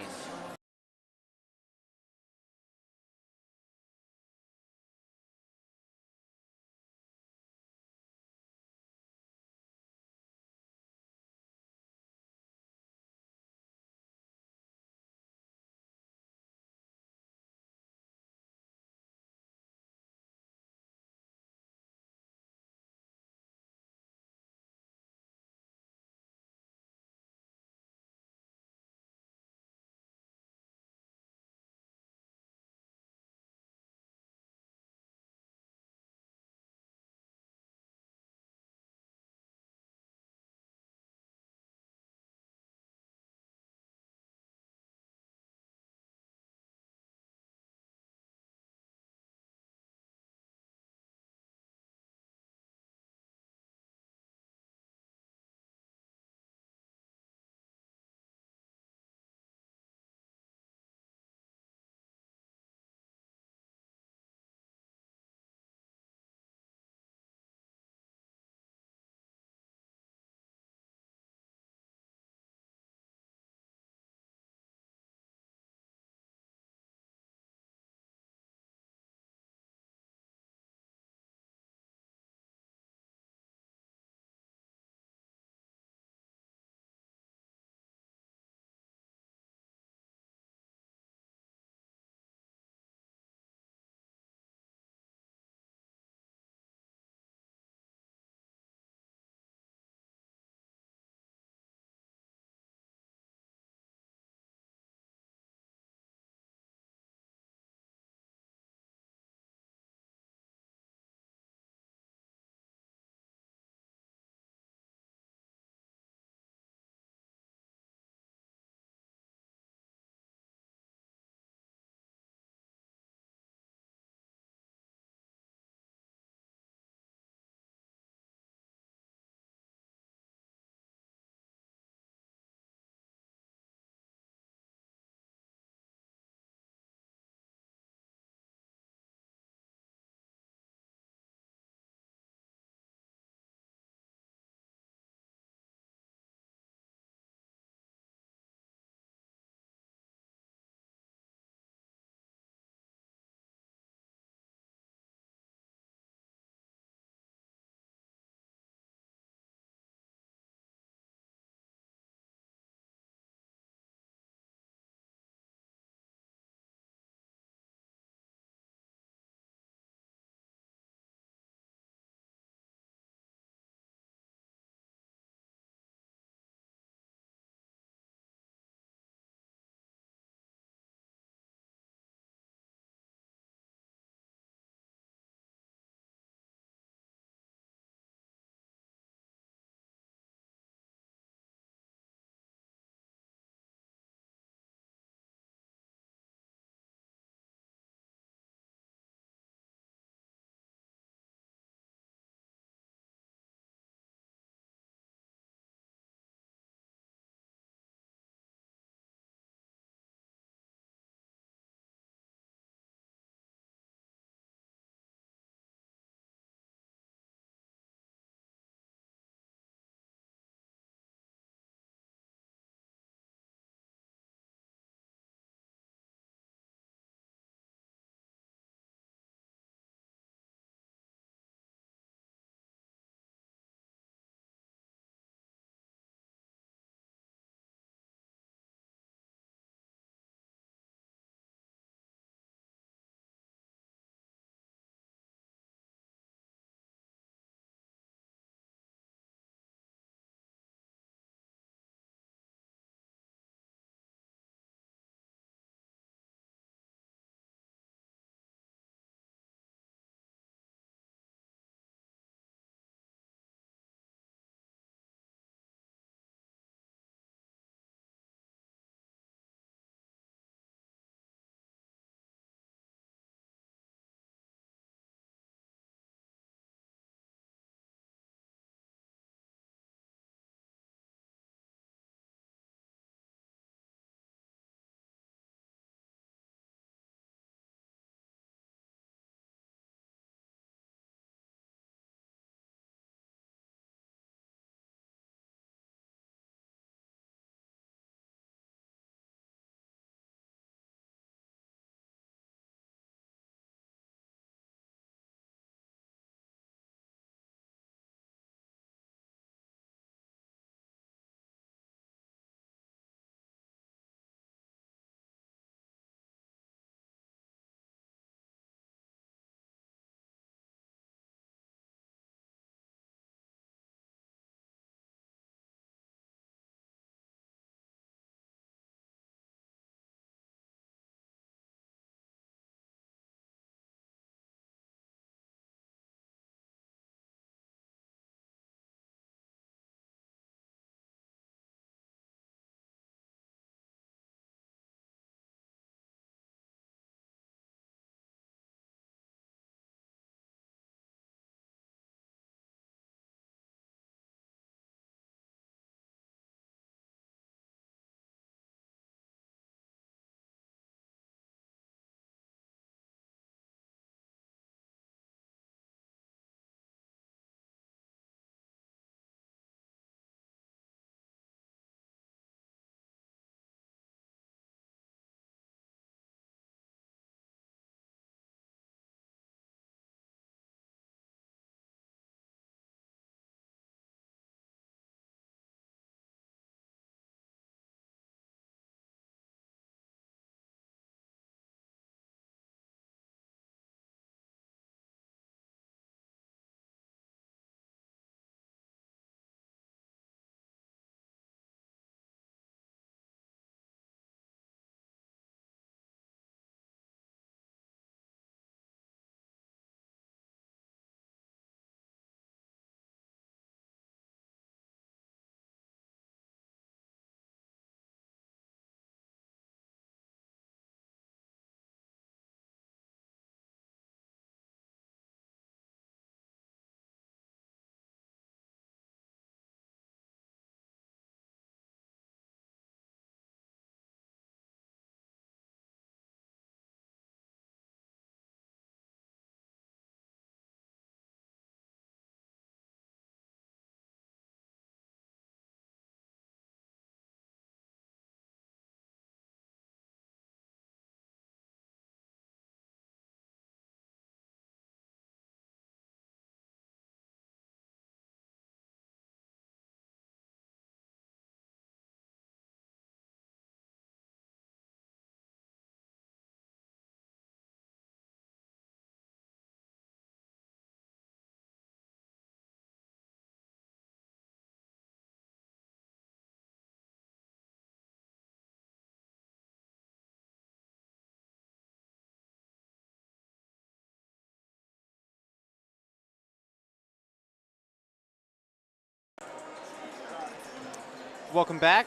Welcome back.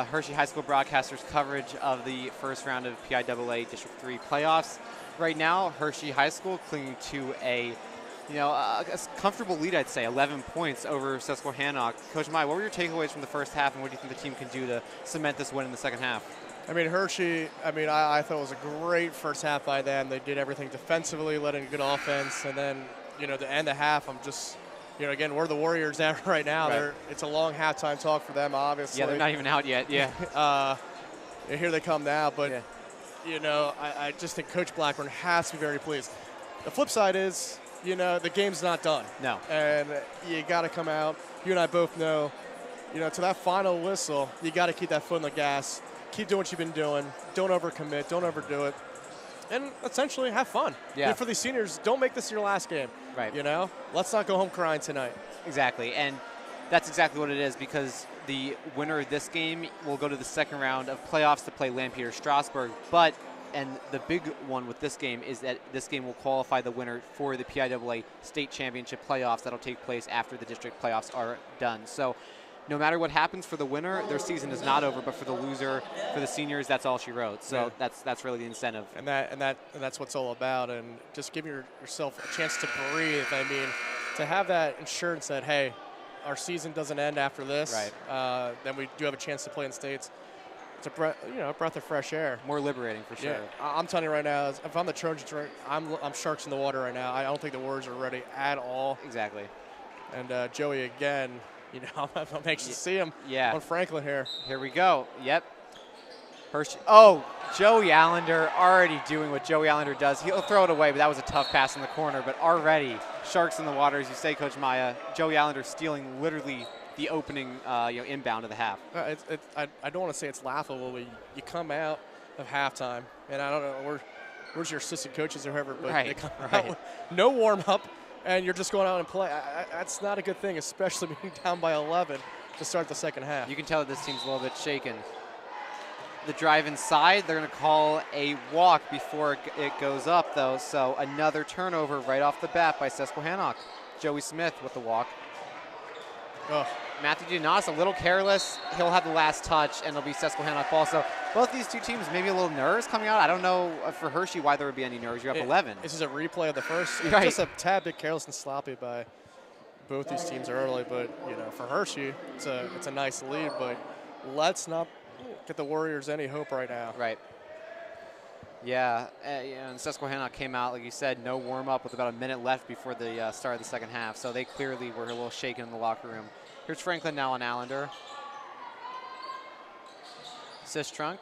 Hershey High School broadcasters coverage of the first round of PIAA District 3 playoffs. Right now, Hershey High School clinging to a comfortable lead, I'd say, 11 points over Susquehannock. Coach Mai, what were your takeaways from the first half, and what do you think the team can do to cement this win in the second half? I mean, Hershey, I thought it was a great first half by them. They did everything defensively, led in good offense, and then, to end the half, I'm just, again, we're the Warriors now right now. Right. It's a long halftime talk for them, obviously. Yeah, they're not even out yet, yeah. Here they come now, but, yeah. I just think Coach Blackburn has to be very pleased. The flip side is, the game's not done. No. And you got to come out. You and I both know, to that final whistle, you got to keep that foot on the gas. Keep doing what you've been doing. Don't overcommit. Don't overdo it. And essentially have fun. Yeah. For these seniors, don't make this your last game. Right. Let's not go home crying tonight. Exactly. And that's exactly what it is, because the winner of this game will go to the second round of playoffs to play Lampeter Strasburg. And the big one with this game is that this game will qualify the winner for the PIAA State Championship playoffs that'll take place after the district playoffs are done. So no matter what happens for the winner, their season is not over, but for the loser, for the seniors, that's all she wrote. So that's really the incentive. And that's what it's all about. And just giving yourself a chance to breathe. I mean, to have that insurance that, hey, our season doesn't end after this. Right. Then we do have a chance to play in states. It's a breath of fresh air. More liberating for sure. Yeah, I'm telling you right now, if I'm the Trojans, I'm sharks in the water right now. I don't think the Warriors are ready at all. Exactly. And Joey again, I'm anxious to see him on Franklin here. Here we go. Yep. Hershey. Oh, Joey Allender already doing what Joey Allender does. He'll throw it away, but that was a tough pass in the corner. But already, sharks in the water, as you say, Coach Maya. Joey Allender stealing literally the opening inbound of the half. I don't want to say it's laughable, but you come out of halftime, and I don't know where's your assistant coaches or whoever, but they come out with no warm-up, and you're just going out and play. That's not a good thing, especially being down by 11 to start the second half. You can tell that this team's a little bit shaken. The drive inside, they're going to call a walk before it goes up, though, so another turnover right off the bat by Susquehannock. Joey Smith with the walk. Oh. Matthew Dinas, a little careless. He'll have the last touch, and it'll be Susquehannock ball. So both these two teams, maybe a little nerves coming out. I don't know for Hershey why there would be any nerves. You're up 11. This is a replay of the first. Right. Just a tad bit careless and sloppy by both these teams early. But, for Hershey, it's a nice lead. But let's not get the Warriors any hope right now. Right. Yeah, and Susquehannock came out, like you said, no warm-up with about a minute left before the start of the second half. So they clearly were a little shaken in the locker room. Here's Franklin now on Allender. Sistrunk.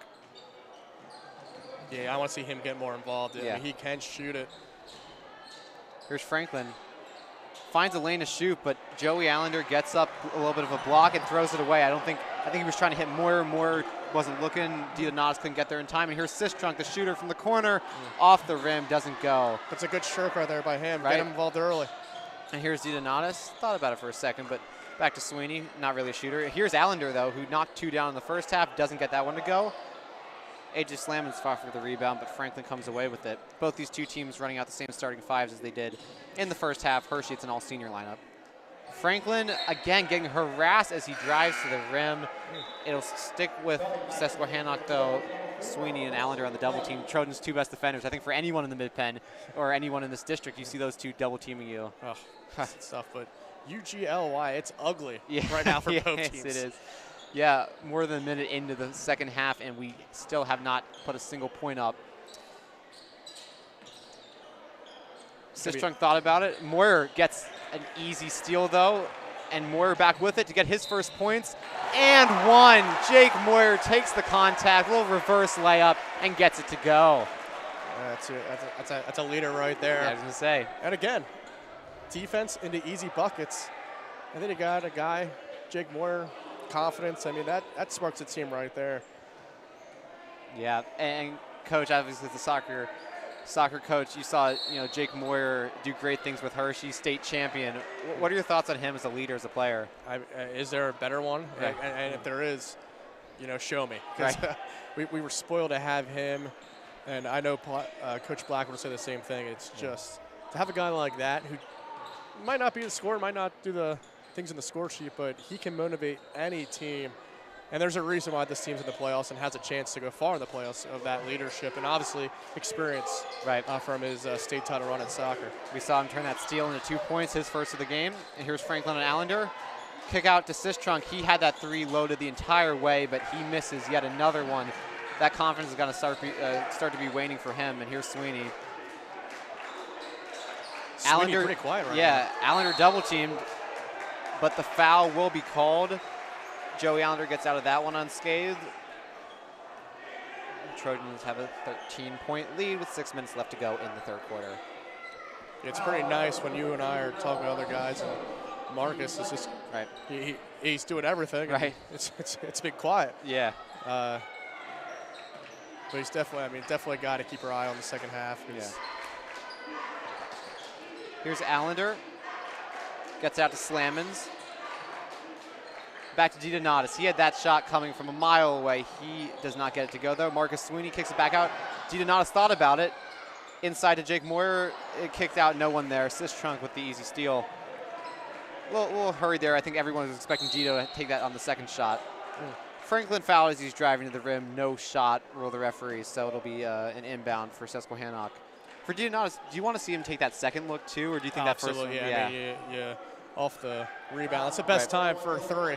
Yeah, I want to see him get more involved. Yeah. He can shoot it. Here's Franklin. Finds a lane to shoot, but Joey Allender gets up a little bit of a block and throws it away. I think he was trying to hit Moyer. Moyer wasn't looking. Dinas couldn't get there in time. And here's Sistrunk, the shooter from the corner, off the rim, doesn't go. That's a good stroke right there by him. Right. Get him involved early. And here's Dinas. Thought about it for a second, but back to Sweeney, not really a shooter. Here's Allender, though, who knocked two down in the first half, doesn't get that one to go. AJ Slammon's fought for the rebound, but Franklin comes away with it. Both these two teams running out the same starting fives as they did in the first half. Hershey, it's an all-senior lineup. Franklin, again, getting harassed as he drives to the rim. It'll stick with Susquehannock, though. Sweeney and Allender on the double team. Trojans' two best defenders. I think for anyone in the mid-pen or anyone in this district, you see those two double teaming you. Oh, that's tough, but UGLY, it's ugly right now for both teams. Yes, it is. Yeah, more than a minute into the second half, and we still have not put a single point up. Sistrunk thought about it. Moyer gets an easy steal, though, and Moyer back with it to get his first points. And one. Jake Moyer takes the contact, little reverse layup, and gets it to go. That's a leader right there. Yeah, I was going to say. And again, defense into easy buckets. And then you got a guy, Jake Moyer, confidence. I mean, that sparks a team right there. Yeah, and Coach, obviously, the soccer coach, you saw Jake Moyer do great things with Hershey, state champion. What are your thoughts on him as a leader, as a player? Is there a better one? Right. And if there is, show me. Because we were spoiled to have him, and I know Coach Black would say the same thing. It's just to have a guy like that who might not be the scorer, might not do the things in the score sheet, but he can motivate any team. And there's a reason why this team's in the playoffs and has a chance to go far in the playoffs of that leadership and obviously experience from his state title run in soccer. We saw him turn that steal into 2 points, his first of the game. And here's Franklin and Allender. Kick out to Suquehannock. He had that 3 loaded the entire way, but he misses yet another one. That confidence is going to start to be waning for him. And here's Sweeney. Allender pretty quiet right now. Allender double teamed, but the foul will be called. Joey Allender gets out of that one unscathed. The Trojans have a 13-point lead with 6 minutes left to go in the third quarter. It's pretty nice when you and I are talking to other guys, and Marcus is just he's doing everything. Right. It's been quiet. Yeah. But he's definitely a guy to keep our eye on the second half. Yeah. Here's Allender. Gets out to Slammons. Back to DiDonatis. He had that shot coming from a mile away. He does not get it to go, though. Marcus Sweeney kicks it back out. DiDonatis thought about it. Inside to Jake Moyer. It kicked out. No one there. Suquehannock with the easy steal. A little hurried there. I think everyone was expecting Dito to take that on the second shot. Franklin fouled as he's driving to the rim. No shot, rule the referees. So it'll be an inbound for Susquehannock. For DiDonatis, do you want to see him take that second look, too? Or do you think that first one? Yeah. Off the rebound. That's the best time for a 3.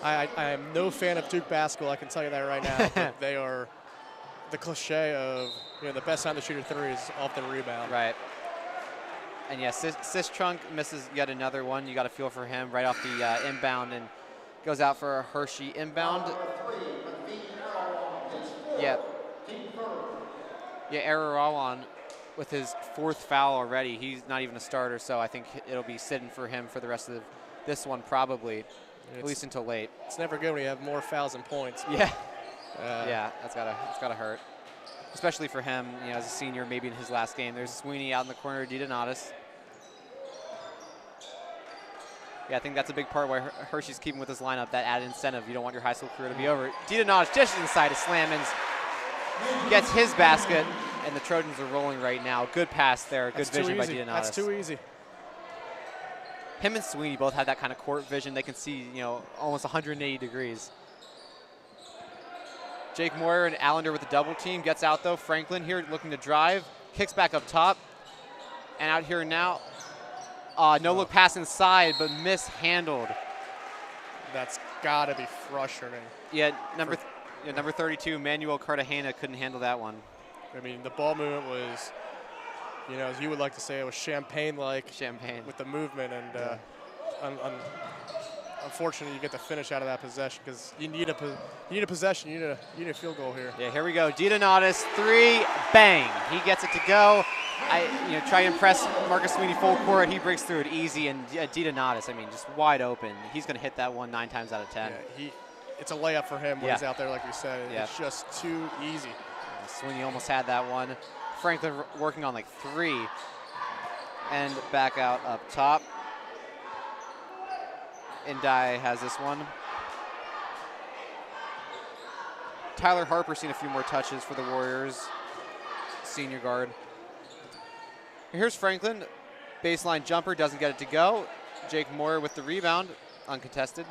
I am no fan of Duke basketball, I can tell you that right now. But they are the cliche of the best time to shoot a 3 is off the rebound. Right. And Suquehannock misses yet another one. You got to feel for him right off the inbound and goes out for a Hershey inbound. Error with his 4th foul already. He's not even a starter, so I think it'll be sitting for him for the rest of this one probably. At least until late. It's never good when you have more fouls than points. Yeah. That's gotta hurt. Especially for him, as a senior, maybe in his last game. There's Sweeney out in the corner, DiDonatis. Yeah, I think that's a big part why Hershey's keeping with this lineup, that added incentive. You don't want your high school career to be over. DiDonatis dishes inside to Slammons. Gets his basket, and the Trojans are rolling right now. Good pass there. Good vision by DiDonatis. That's too easy. Him and Sweeney both have that kind of court vision. They can see, almost 180 degrees. Jake Moyer and Allender with the double team. Gets out, though. Franklin here looking to drive. Kicks back up top. And out here now. No look pass inside, but mishandled. That's got to be frustrating. Yeah, number 32, Manuel Cartagena, couldn't handle that one. I mean, the ball movement was, as you would like to say, it was champagne-like. Champagne. With the movement, and unfortunately, you get the finish out of that possession because you need a possession. You need a field goal here. Yeah, here we go. DiDonatis, 3, bang. He gets it to go. Try to impress Marcus Sweeney full court. He breaks through it easy, and DiDonatis, just wide open. He's going to hit that one 9 times out of 10. Yeah, it's a layup for him when he's out there, like we said. Yeah. It's just too easy. Sweeney almost had that one. Franklin working on 3. And back out up top. Indai has this one. Tyler Harper seen a few more touches for the Warriors. Senior guard. Here's Franklin. Baseline jumper, doesn't get it to go. Jake Moyer with the rebound, uncontested.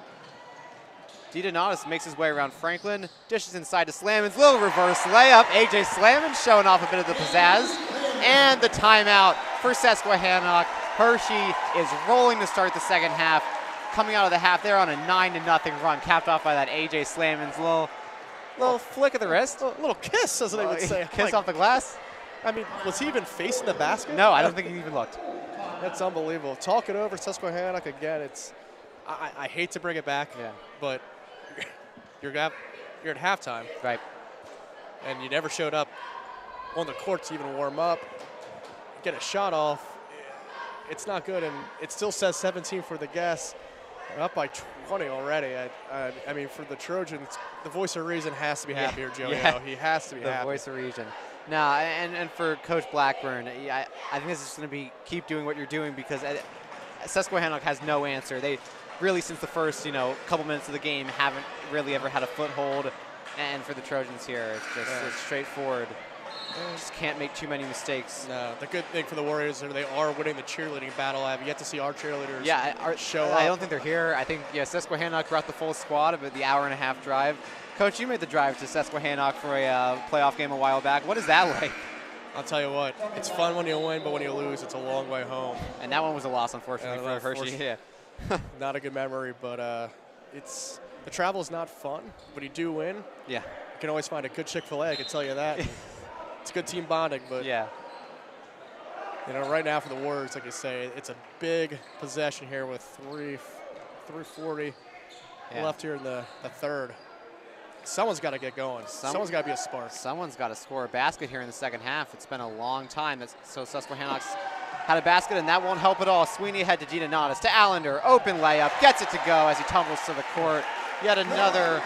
DiDonatis makes his way around Franklin, dishes inside to Slammons, little reverse layup. AJ Slammons showing off a bit of the pizzazz. And the timeout for Susquehannock. Hershey is rolling to start the second half. Coming out of the half, they're on a 9-0 run, capped off by that AJ Slammons little flick of the wrist. A little kiss, as they would say. Kiss off the glass. Was he even facing the basket? No, I don't think he even looked. That's unbelievable. Talk it over, Susquehannock again. I hate to bring it back, but you're at halftime. Right. And you never showed up on the court to even warm up. Get a shot off. It's not good, and it still says 17 for the guests. We're up by 20 already. For the Trojans, the voice of reason has to be happy here, Joey. Yeah. He has to be happy. The voice of reason. No, and for Coach Blackburn, I think this is going to be keep doing what you're doing because Susquehannock has no answer. They really, since the first couple minutes of the game, haven't really ever had a foothold. And for the Trojans here, it's just it's straightforward. Just can't make too many mistakes. No, the good thing for the Warriors is they are winning the cheerleading battle. I have yet to see our cheerleaders show up. I don't think they're here. I think, Susquehannock brought the full squad of the hour-and-a-half drive. Coach, you made the drive to Susquehannock for a playoff game a while back. What is that like? I'll tell you what, it's fun when you win, but when you lose, it's a long way home. And that one was a loss, unfortunately, for Hershey. Yeah. Not a good memory, but the travel is not fun, but you do win. Yeah. You can always find a good Chick-fil-A, I can tell you that. It's good team bonding, but yeah. Right now for the Warriors, like you say, it's a big possession here with 3:40 left here in the third. Someone's got to get going. Someone's got to be a spark. Someone's got to score a basket here in the second half. It's been a long time. So Susquehannock's had a basket, and that won't help at all. Sweeney ahead to DiDonatis, to Allender. Open layup. Gets it to go as he tumbles to the court. Yet another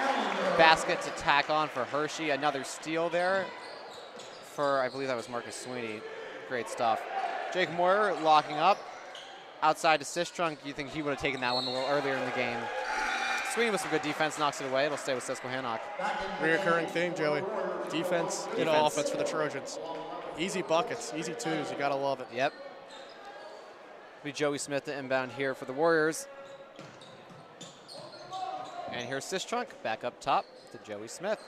basket to tack on for Hershey. Another steal there for, I believe that was Marcus Sweeney. Great stuff. Jake Moyer locking up. Outside to Sistrunk. You think he would have taken that one a little earlier in the game. Sweeney with some good defense knocks it away. It'll stay with Susquehannock. Reoccurring theme, Joey. Defense. Offense for the Trojans. Easy buckets, easy twos. You got to love it. Yep. Be Joey Smith to inbound here for the Warriors. And here's Sistrunk back up top to Joey Smith.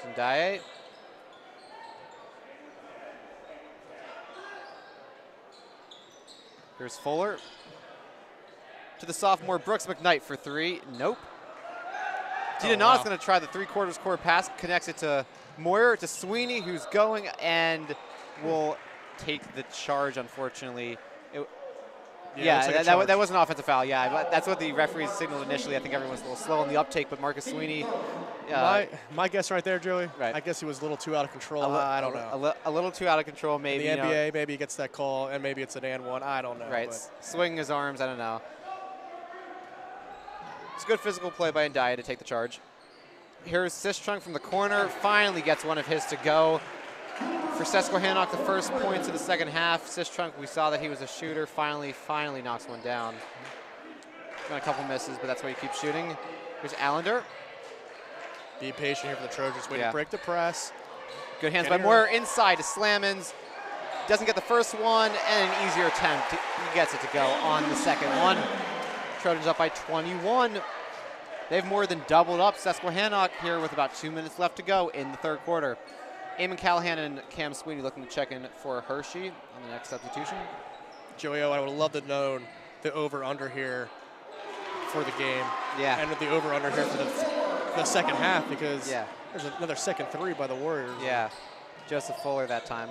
Zendaye. Here's Fuller. To the sophomore Brooks McKnight for three. Nope. DiDonati's going to try the three-quarters court pass. Connects it to Moyer, to Sweeney, who's going and will take the charge, unfortunately. That was an offensive foul, yeah. But that's what the referees signaled initially. I think everyone's a little slow on the uptake, but Marcus Sweeney. My guess right there, Joey, right. I guess he was a little too out of control. I don't know. A little too out of control, maybe. In the NBA, maybe he gets that call, and maybe it's an and one. I don't know. Right, swinging his arms, I don't know. It's good physical play by Ndiaye to take the charge. Here's Sistrunk from the corner. Finally gets one of his to go. For Susquehannock, the first points of the second half. Sistrunk, we saw that he was a shooter. Finally knocks one down. Got a couple misses, but that's why you keep shooting. Here's Allender. Be patient here for the Trojans. Way to break the press. Good hands by Moyer. Inside to Slammons. Doesn't get the first one, and an easier attempt. He gets it to go on the second one. Trojans up by 21. They've more than doubled up Susquehannock here with about 2 minutes left to go in the third quarter. Eamon Callahan and Cam Sweeney looking to check in for Hershey on the next substitution. Joey O, I would love to know the over-under here for the game. Yeah. And the over-under here for the second half, because there's another second three by the Warriors. Yeah. Joseph Fuller that time.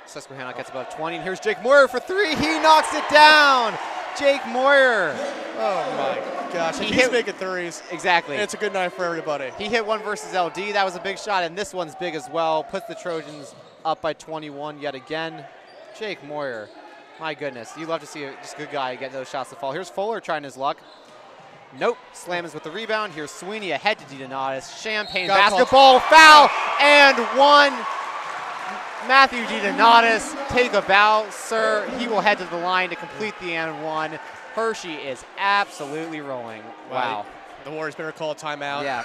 Susquehannock gets above 20. And here's Jake Moyer for three. He knocks it down. Jake Moyer. Oh, my gosh. He's making threes. Exactly. It's a good night for everybody. He hit one versus LD. That was a big shot, and this one's big as well. Puts the Trojans up by 21 yet again. Jake Moyer. My goodness. You love to see a just good guy get those shots to fall. Here's Fuller trying his luck. Nope. Slammons with the rebound. Here's Sweeney ahead to DiDonatis. Champagne basketball foul and one. Matthew DiDonatis, take a bow, sir. He will head to the line to complete the and one. Hershey is absolutely rolling. Wow. The Warriors better call a timeout. Yeah.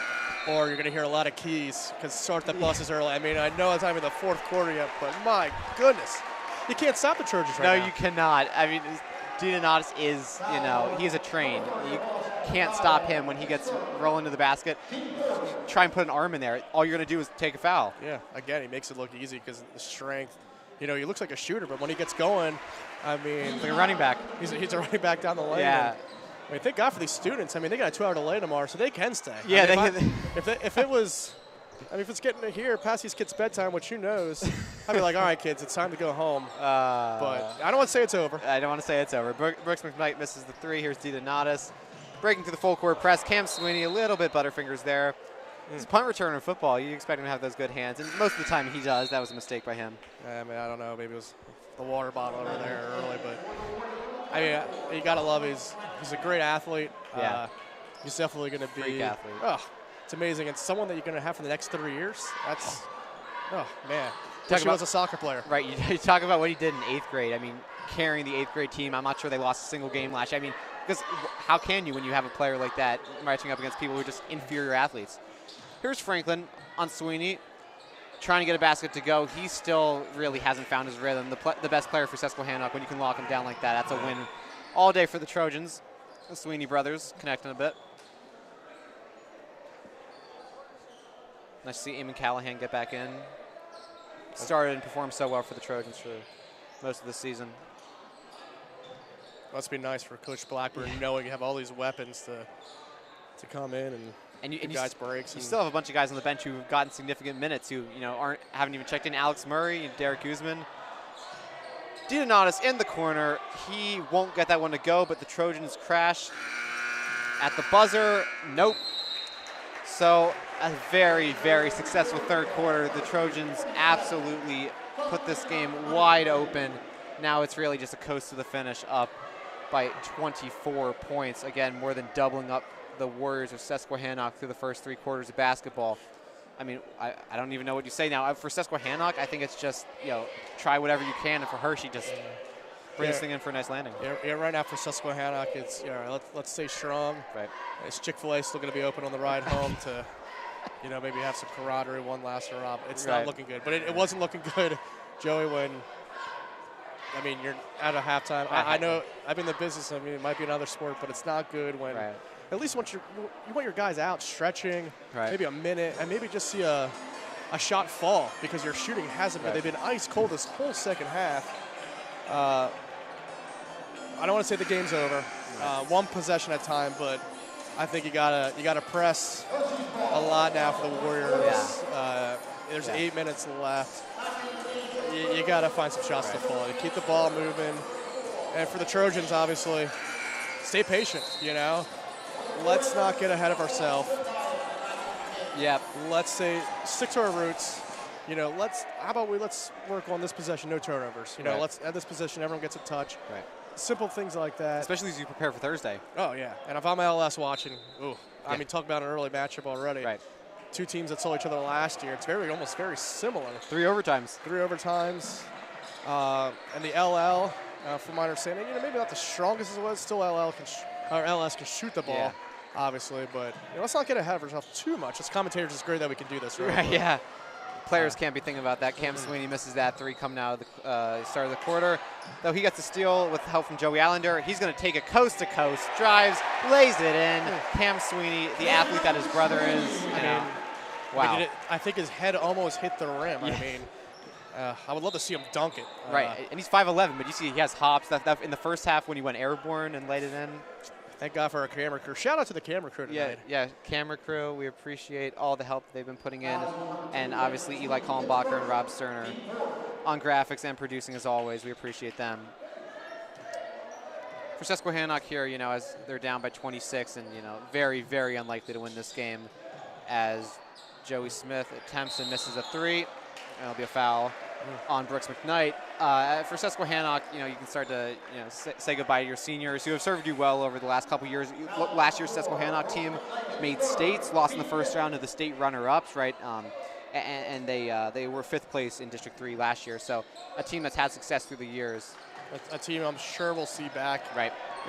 Or you're going to hear a lot of keys because start the buses early. I mean, I know it's not even the fourth quarter yet, but my goodness. You can't stop the Trojans right now. No, you cannot. I mean, DiDonatis is, he is a train. You can't stop him when he gets rolling to the basket. Try and put an arm in there. All you're going to do is take a foul. Yeah, again, he makes it look easy because of the strength. He looks like a shooter, but when he gets going, I mean. He's like a running back. He's a running back down the lane. Yeah. I mean, thank God for these students. I mean, they got a 2-hour delay tomorrow, so they can stay. Yeah, if it's getting here past these kids' bedtime, which who knows, I'd be like, all right, kids, it's time to go home. But I don't want to say it's over. I don't want to say it's over. Brooks McKnight misses the three. Here's DiDonatis. Breaking through the full court press. Cam Sweeney, a little bit butterfingers there. It's a punt return in football. You expect him to have those good hands, and most of the time he does. That was a mistake by him. I mean, I don't know. Maybe it was the water bottle over there early, but I mean, you gotta love he's a great athlete. Yeah. He's definitely going to be. Freak athlete. Oh, it's amazing. It's someone that you're going to have for the next 3 years. That's, oh man. Talk He was a soccer player. Right. You talk about what he did in 8th grade. I mean, carrying the 8th grade team. I'm not sure they lost a single game last year. I mean, Because how can you when you have a player like that matching up against people who are just inferior athletes? Here's Franklin on Sweeney, trying to get a basket to go. He still really hasn't found his rhythm. The best player for Susquehannock, when you can lock him down like that, that's a win all day for the Trojans. The Sweeney brothers connecting a bit. Nice to see Eamon Callahan get back in. Started and performed so well for the Trojans for most of the season. Must be nice for Coach Blackburn knowing you have all these weapons to come in and you guys breaks. You still have a bunch of guys on the bench who've gotten significant minutes who haven't even checked in. Alex Murray, Derek Guzman. DiDonatis in the corner. He won't get that one to go, but the Trojans crash at the buzzer. Nope. So a very, very successful third quarter. The Trojans absolutely put this game wide open. Now it's really just a coast to the finish, up by 24 points. Again, more than doubling up the Warriors of Susquehannock through the first 3 quarters of basketball. I mean, I don't even know what you say now. For Susquehannock, I think it's just, try whatever you can. And for Hershey, just bring this thing in for a nice landing. Yeah, right now for Susquehannock, it's, let's stay strong. Right. Is Chick-fil-A still going to be open on the ride home to, maybe have some camaraderie, one last hurrah? It's not looking good. But it wasn't looking good, Joey, when, you're out of halftime. I know, I'm in the business. It might be another sport, but it's not good when at least once you want your guys out stretching, maybe a minute, and maybe just see a shot fall because your shooting hasn't been. They've been ice cold this whole second half. I don't want to say the game's over. One possession at a time, but I think you gotta press a lot now for the Warriors. There's 8 minutes left. You gotta find some shots to fall. You keep the ball moving, and for the Trojans, obviously, stay patient. Let's not get ahead of ourselves. Yep. Let's stick to our roots. Let's work on this possession, no turnovers. Let's at this position, everyone gets a touch. Right. Simple things like that. Especially as you prepare for Thursday. Oh yeah. And if I'm LS watching, talk about an early matchup already. Right. 2 teams that saw each other last year. It's almost very similar. 3 overtimes. 3 overtimes. And the LL, from my understanding, maybe not the strongest as it was. Still LS can shoot the ball. Obviously, but let's not get ahead of ourselves too much. As commentators, it's great that we can do this. Right, yeah. Players can't be thinking about that. Cam Sweeney misses that 3 coming out of the start of the quarter. Though he gets a steal with help from Joey Allender. He's going to take it coast-to-coast, drives, lays it in. Cam Sweeney, the athlete that his brother is. Wow. I think his head almost hit the rim. Yeah. I would love to see him dunk it. Right, and he's 5'11", but you see he has hops. That in the first half when he went airborne and laid it in. Thank God for our camera crew. Shout out to the camera crew tonight. Yeah, camera crew. We appreciate all the help they've been putting in. And obviously Eli Kallenbacher and Rob Sterner on graphics and producing as always. We appreciate them. For Susquehannock here, as they're down by 26 and, very, very unlikely to win this game as Joey Smith attempts and misses a 3. It'll be a foul on Brooks McKnight. For Susquehannock, you can start to say goodbye to your seniors who have served you well over the last couple years. Last year's Susquehannock team made states, lost in the first round to the state runner-ups, right? And they were 5th place in District 3 last year. So a team that's had success through the years. A team I'm sure we'll see back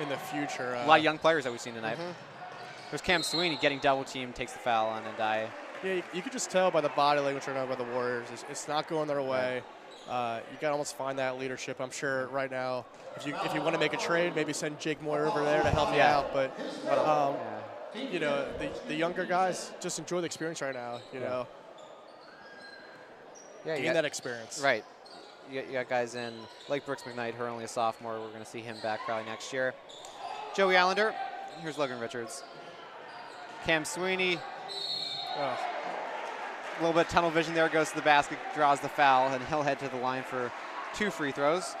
in the future. A lot of young players that we've seen tonight. There's Cam Sweeney getting double teamed, takes the foul on Ndai. Yeah, you could just tell by the body language right now by the Warriors. It's not going their way. You got to almost find that leadership. I'm sure right now, if you want to make a trade, maybe send Jake Moyer over there to help you out. But the younger guys just enjoy the experience right now. Gain that experience. Right. You got guys in like Brooks McKnight, who are only a sophomore. We're going to see him back probably next year. Joey Allender. Here's Logan Richards. Cam Sweeney. A little bit of tunnel vision there, goes to the basket, draws the foul, and he'll head to the line for 2 free throws.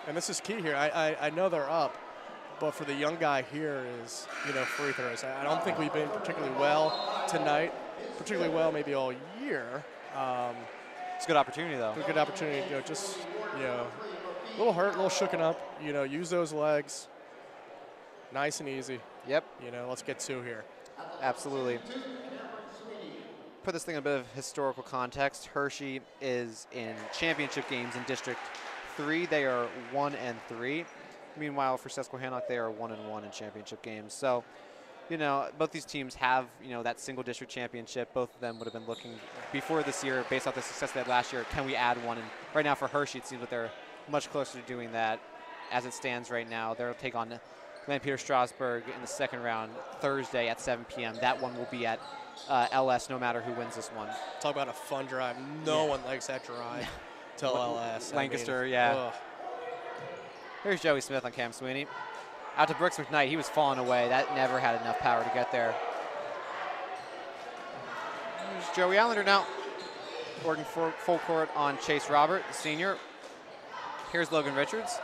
And this is key here. I know they're up, but for the young guy here is, free throws. I don't think we've been particularly well tonight, particularly well maybe all year. It's a good opportunity, though. It's a good opportunity, just, a little hurt, a little shooken up, use those legs. Nice and easy. Yep. Let's get 2 here. Absolutely. Put this thing in a bit of historical context. Hershey is in championship games in District 3. They are 1-3. Meanwhile, for Susquehannock, they are 1-1 in championship games. So, you know, both these teams have, you know, that single district championship. Both of them would have been looking before this year, based off the success they had last year, can we add one? And right now for Hershey, it seems that they're much closer to doing that. As it stands right now, they'll take on Glenn Peter Strasburg in the second round Thursday at 7 p.m. That one will be at LS no matter who wins this one. Talk about a fun drive. No one likes that drive till LS. Lancaster, yeah. Ugh. Here's Joey Smith on Cam Sweeney. Out to Brooks McKnight. He was falling away. That never had enough power to get there. There's Joey Allender now. Working for full court on Chase Robert, the senior. Here's Logan Richards.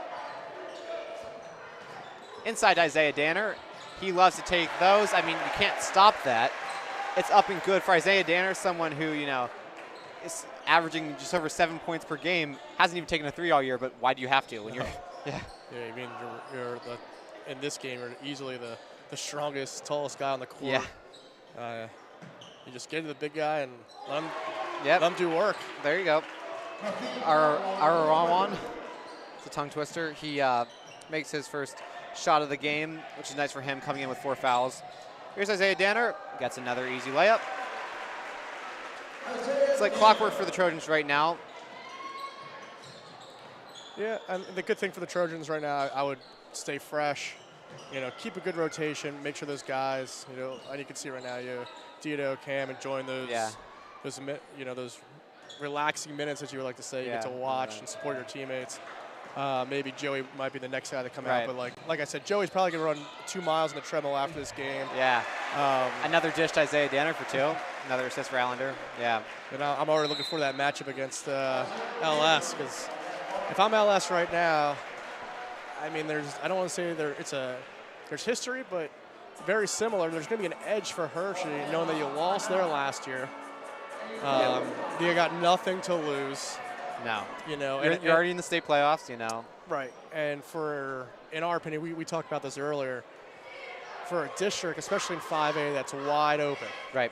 Inside Isaiah Danner. He loves to take those. I mean, you can't stop that. It's up and good for Isaiah Danner, someone who, you know, is averaging just over 7 points per game. Hasn't even taken a 3 all year, but why do you have to when you're Yeah, I mean, you're in this game, you're easily the strongest, tallest guy on the court. Yeah. You just get to the big guy and let Yep. him do work. There you go. Arawan, it's a tongue twister. He makes his first shot of the game, which is nice for him, coming in with 4 fouls. Here's Isaiah Danner, gets another easy layup. It's like clockwork for the Trojans right now. Yeah, and the good thing for the Trojans right now, I would stay fresh, you know, keep a good rotation, make sure those guys, you know, and you can see right now, Dito, Cam, enjoying those, those relaxing minutes, as you would like to say. You get to watch and support your teammates. Maybe Joey might be the next guy to come out, but like I said, Joey's probably going to run 2 miles on the treadmill after this game. Yeah. Another dish to Isaiah Danner for 2. Another assist for Allender. Yeah. And I'm already looking for that matchup against LS, because if I'm LS right now, I mean, I don't want to say there's history, but very similar. There's going to be an edge for Hershey, knowing that you lost there last year. You got nothing to lose. No. You know, you're already in the state playoffs, you know. Right. And in our opinion, we talked about this earlier, for a district, especially in 5A, that's wide open. Right.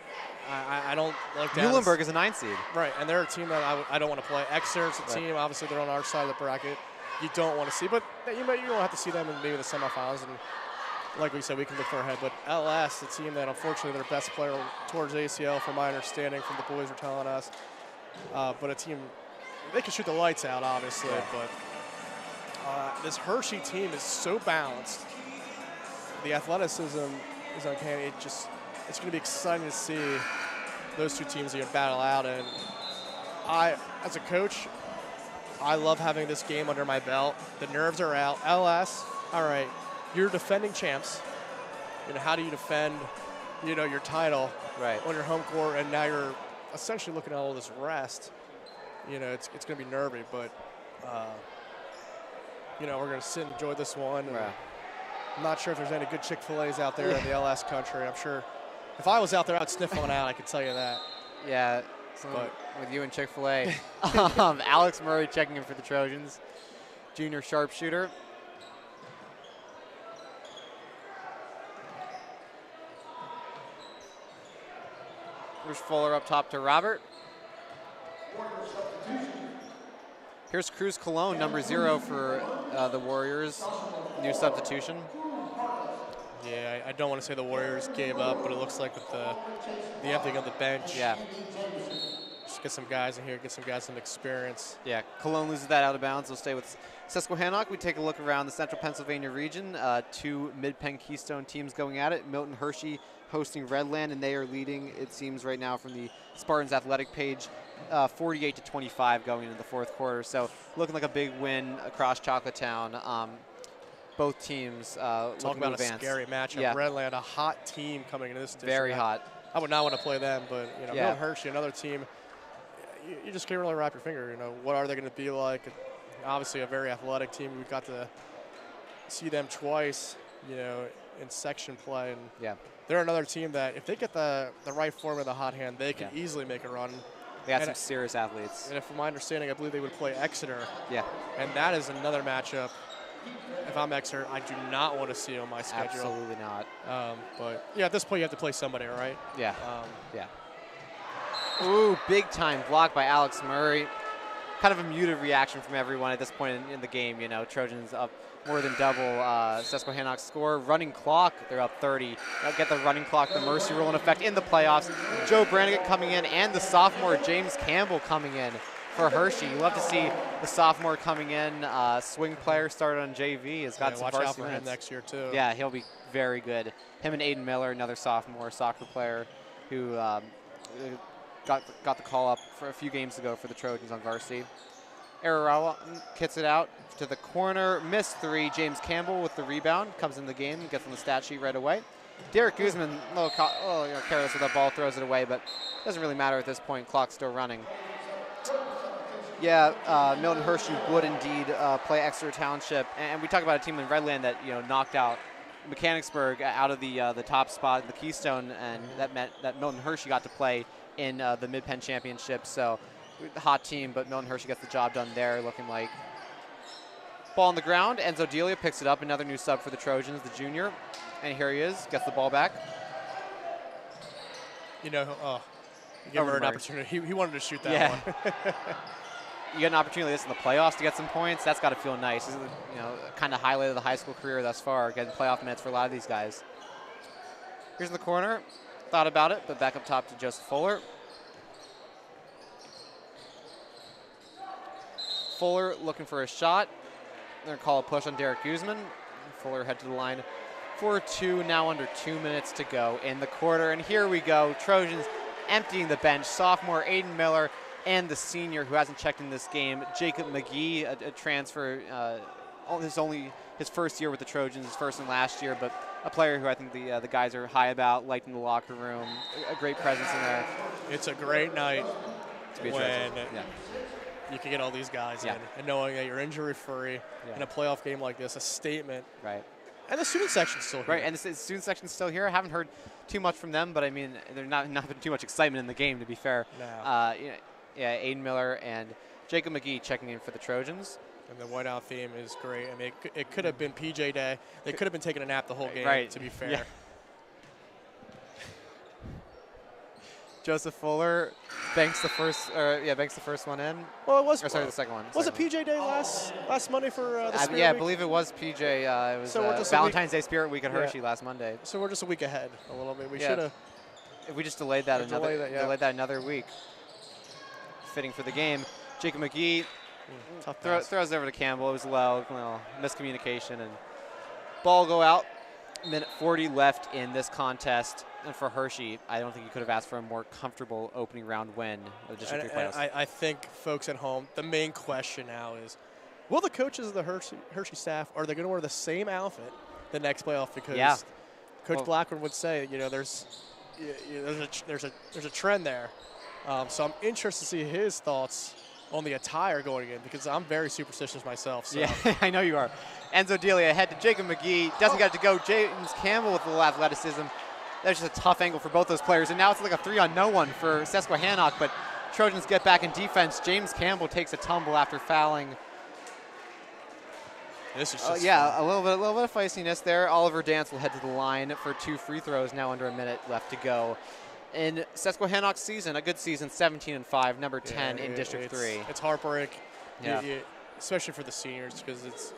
I don't like that. Muhlenberg is a 9 seed. Right, and they're a team that I don't want to play. Exeter's a team, obviously they're on our side of the bracket. You don't want to see, but you don't have to see them in maybe the semifinals. And like we said, we can look far ahead. But LS, the team that unfortunately their best player towards ACL, from my understanding, from the boys were telling us. But a team, they can shoot the lights out, obviously. But this Hershey team is so balanced. The athleticism is uncanny. It's going to be exciting to see those two teams battle out. And as a coach, I love having this game under my belt. The nerves are out. LS, all right, you're defending champs. You know, how do you defend, your title on your home court? And now you're essentially looking at all this rest. It's going to be nervy, but we're going to sit and enjoy this one. I'm not sure if there's any good Chick-fil-A's out there in the LS country. I'm sure if I was out there, I'd sniff one out. I could tell you that. Yeah, with you and Chick-fil-A. Alex Murray checking in for the Trojans, junior sharpshooter. Here's Fuller up top to Robert. Here's Cruz Colon, number 0 for the Warriors. New substitution. Yeah, I don't want to say the Warriors gave up, but it looks like with the emptying of the bench. Yeah. Just get some guys in here, get some guys some experience. Yeah, Cologne loses that out of bounds. They'll stay with Susquehannock. We take a look around the central Pennsylvania region. 2 Mid-Penn Keystone teams going at it. Milton Hershey hosting Redland, and they are leading, it seems right now, from the Spartans athletic page, 48-25 going into the 4th quarter. So looking like a big win across Chocolatetown. Both teams talk about advance. A scary matchup. Yeah. Redland, a hot team coming into this district. Very hot. I would not want to play them, but Milton Hershey, another team. You just can't really wrap your finger. What are they going to be like? Obviously, a very athletic team. We got to see them twice, in section play, and they're another team that if they get the right form of the hot hand, they can easily make a run. They got some serious athletes. And from my understanding, I believe they would play Exeter. Yeah. And that is another matchup. If I'm Exeter, I do not want to see on my schedule. Absolutely not. But at this point, you have to play somebody, right? Yeah. Ooh, big time block by Alex Murray. kind of a muted reaction from everyone at this point in the game. You know, Trojans up more than double Susquehannock's score. Running clock, they're up 30. They'll get the running clock, the mercy rule in effect in the playoffs. Joe Brannigan coming in and the sophomore James Campbell coming in for Hershey. You love to see the sophomore coming in. Swing player, started on JV. Has got some watch varsity out for minutes him next year too. Yeah, he'll be very good. Him and Aiden Miller, another sophomore soccer player who got the call up for a few games ago for the Trojans on varsity. Arawa kicks it out to the corner, missed 3. James Campbell with the rebound, comes in the game, gets on the stat sheet right away. Derek Guzman, a little careless with that ball, throws it away, but doesn't really matter at this point. Clock's still running. Yeah, Milton Hershey would indeed play Exeter Township, and we talk about a team in Redland that knocked out Mechanicsburg out of the top spot in the Keystone, and that meant that Milton Hershey got to play in the Mid-Penn Championship. So hot team, but Milton Hershey gets the job done there, looking like. Ball on the ground. Enzo Delia picks it up, another new sub for the Trojans, the junior. And here he is, gets the ball back. You know, give her an opportunity. He wanted to shoot that one. You get an opportunity like this in the playoffs to get some points. That's got to feel nice. This is, kind of highlight of the high school career thus far, getting playoff minutes for a lot of these guys. Here's in the corner. Thought about it, but back up top to Joseph Fuller. Fuller looking for a shot. They're going to call a push on Derek Guzman. Fuller head to the line for 2, now under 2 minutes to go in the quarter. And here we go, Trojans emptying the bench. Sophomore Aiden Miller and the senior who hasn't checked in this game, Jacob McGee, a transfer, only his first year with the Trojans, his first and last year, but a player who I think the guys are high about, liked in the locker room, a great presence in there. It's a great night to be when you can get all these guys in, and knowing that you're injury-free in a playoff game like this, a statement. Right. And the student section's still here. Right, and the student section's still here. I haven't heard too much from them, but I mean, there's not been too much excitement in the game, to be fair. No. Aiden Miller and Jacob McGee checking in for the Trojans. And the whiteout theme is great. I mean, it could have been PJ Day. They could have been taking a nap the whole game, right. To be fair. Yeah. Joseph Fuller banks the first one in. Well, it was. The second one. Was it PJ Day last Monday for the Spirit Yeah, Week? I believe it was PJ. It was Valentine's Day Spirit Week at Hershey last Monday. So we're just a week ahead a little bit. We should have. If we just delayed that another week. Fitting for the game. Jacob McGee throws it over to Campbell. It was low, miscommunication, and ball go out. Minute 40 left in this contest. And for Hershey, I don't think you could have asked for a more comfortable opening round win of the District 3 playoffs. I think folks at home, the main question now is, will the coaches of the Hershey staff, are they going to wear the same outfit the next playoff? Because Coach Blackburn would say, there's a trend there. So I'm interested to see his thoughts on the attire going in, because I'm very superstitious myself. So. Yeah, I know you are. Enzo Delia ahead to Jacob McGee. Doesn't get it to go. James Campbell with a little athleticism. That's just a tough angle for both those players. And now it's like a 3-on-no-one for Susquehannock, but Trojans get back in defense. James Campbell takes a tumble after fouling. This is just a little bit of feistiness there. Oliver Dance will head to the line for 2 free throws, now under a minute left to go. In Susquehannock's season, a good season, 17-5, number 10 in District 3. It's heartbreak, especially for the seniors, because it's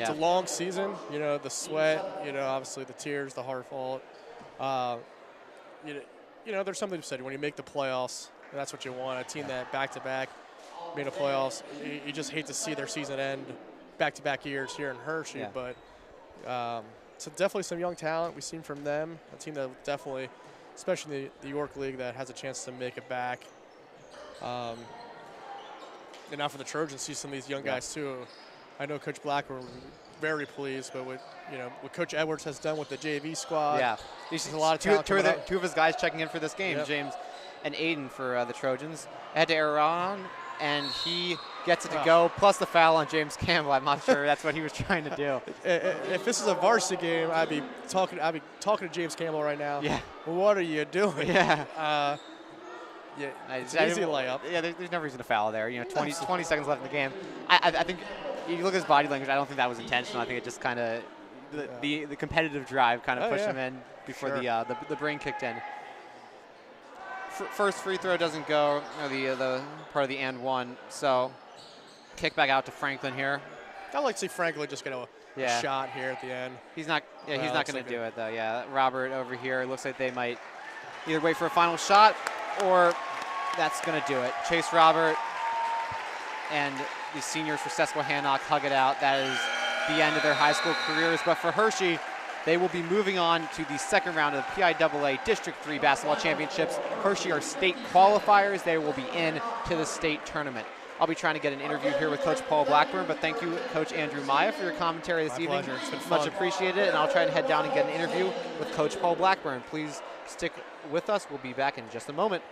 a long season. The sweat, obviously the tears, the heart fault. There's something to be said when you make the playoffs. That's what you want. A team that back-to-back made the playoffs. You just hate to see their season end back-to-back years here in Hershey, but so definitely some young talent we've seen from them. A team that definitely, especially the York League, that has a chance to make it back. And now for the Trojans, see some of these young guys too. I know Coach Blackburn very pleased, but what Coach Edwards has done with the JV squad. There's a lot of talent. Two of his guys checking in for this game, James and Aiden for the Trojans. Head to Aaron, and he gets it to go, plus the foul on James Campbell. I'm not sure that's what he was trying to do. If this is a varsity game, I'd be talking to James Campbell right now. Yeah. What are you doing? Yeah. It's an easy layup. Yeah, there's no reason to foul there. 20 seconds left in the game. I think if you look at his body language, I don't think that was intentional. I think it just kind of the competitive drive kind of pushed him in before the brain kicked in. first free throw doesn't go, or the part of the and one. So kick back out to Franklin here. I'd like to see Franklin just get a shot here at the end. He's not. Yeah, he's not going to do it though. Yeah, Robert over here. It looks like they might either wait for a final shot or that's going to do it. Chase Robert and the seniors for Susquehannock hug it out. That is the end of their high school careers. But for Hershey, they will be moving on to the second round of the PIAA District 3 Basketball Championships. Hershey are state qualifiers. They will be in to the state tournament. I'll be trying to get an interview here with Coach Paul Blackburn, but thank you, Coach Andrew Maya, for your commentary this evening. Pleasure. It's been much fun. appreciated, and I'll try to head down and get an interview with Coach Paul Blackburn. Please stick with us. We'll be back in just a moment.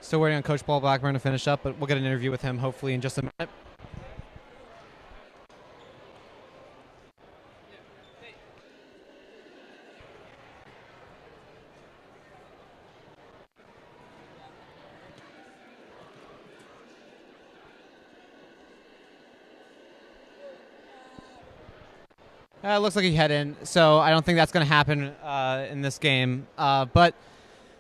Still waiting on Coach Paul Blackburn to finish up, but we'll get an interview with him hopefully in just a minute. It looks like he head in, so I don't think that's going to happen in this game. But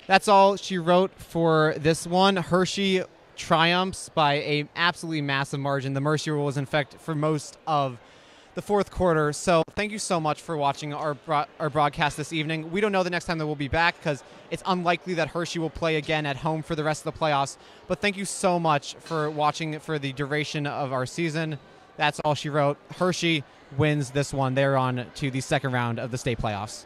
that's all she wrote for this one. Hershey triumphs by a absolutely massive margin. The mercy rule was in effect for most of the fourth quarter. So thank you so much for watching our broadcast this evening. We don't know the next time that we'll be back because it's unlikely that Hershey will play again at home for the rest of the playoffs. But thank you so much for watching for the duration of our season. That's all she wrote. Hershey wins this one. They're on to the second round of the state playoffs.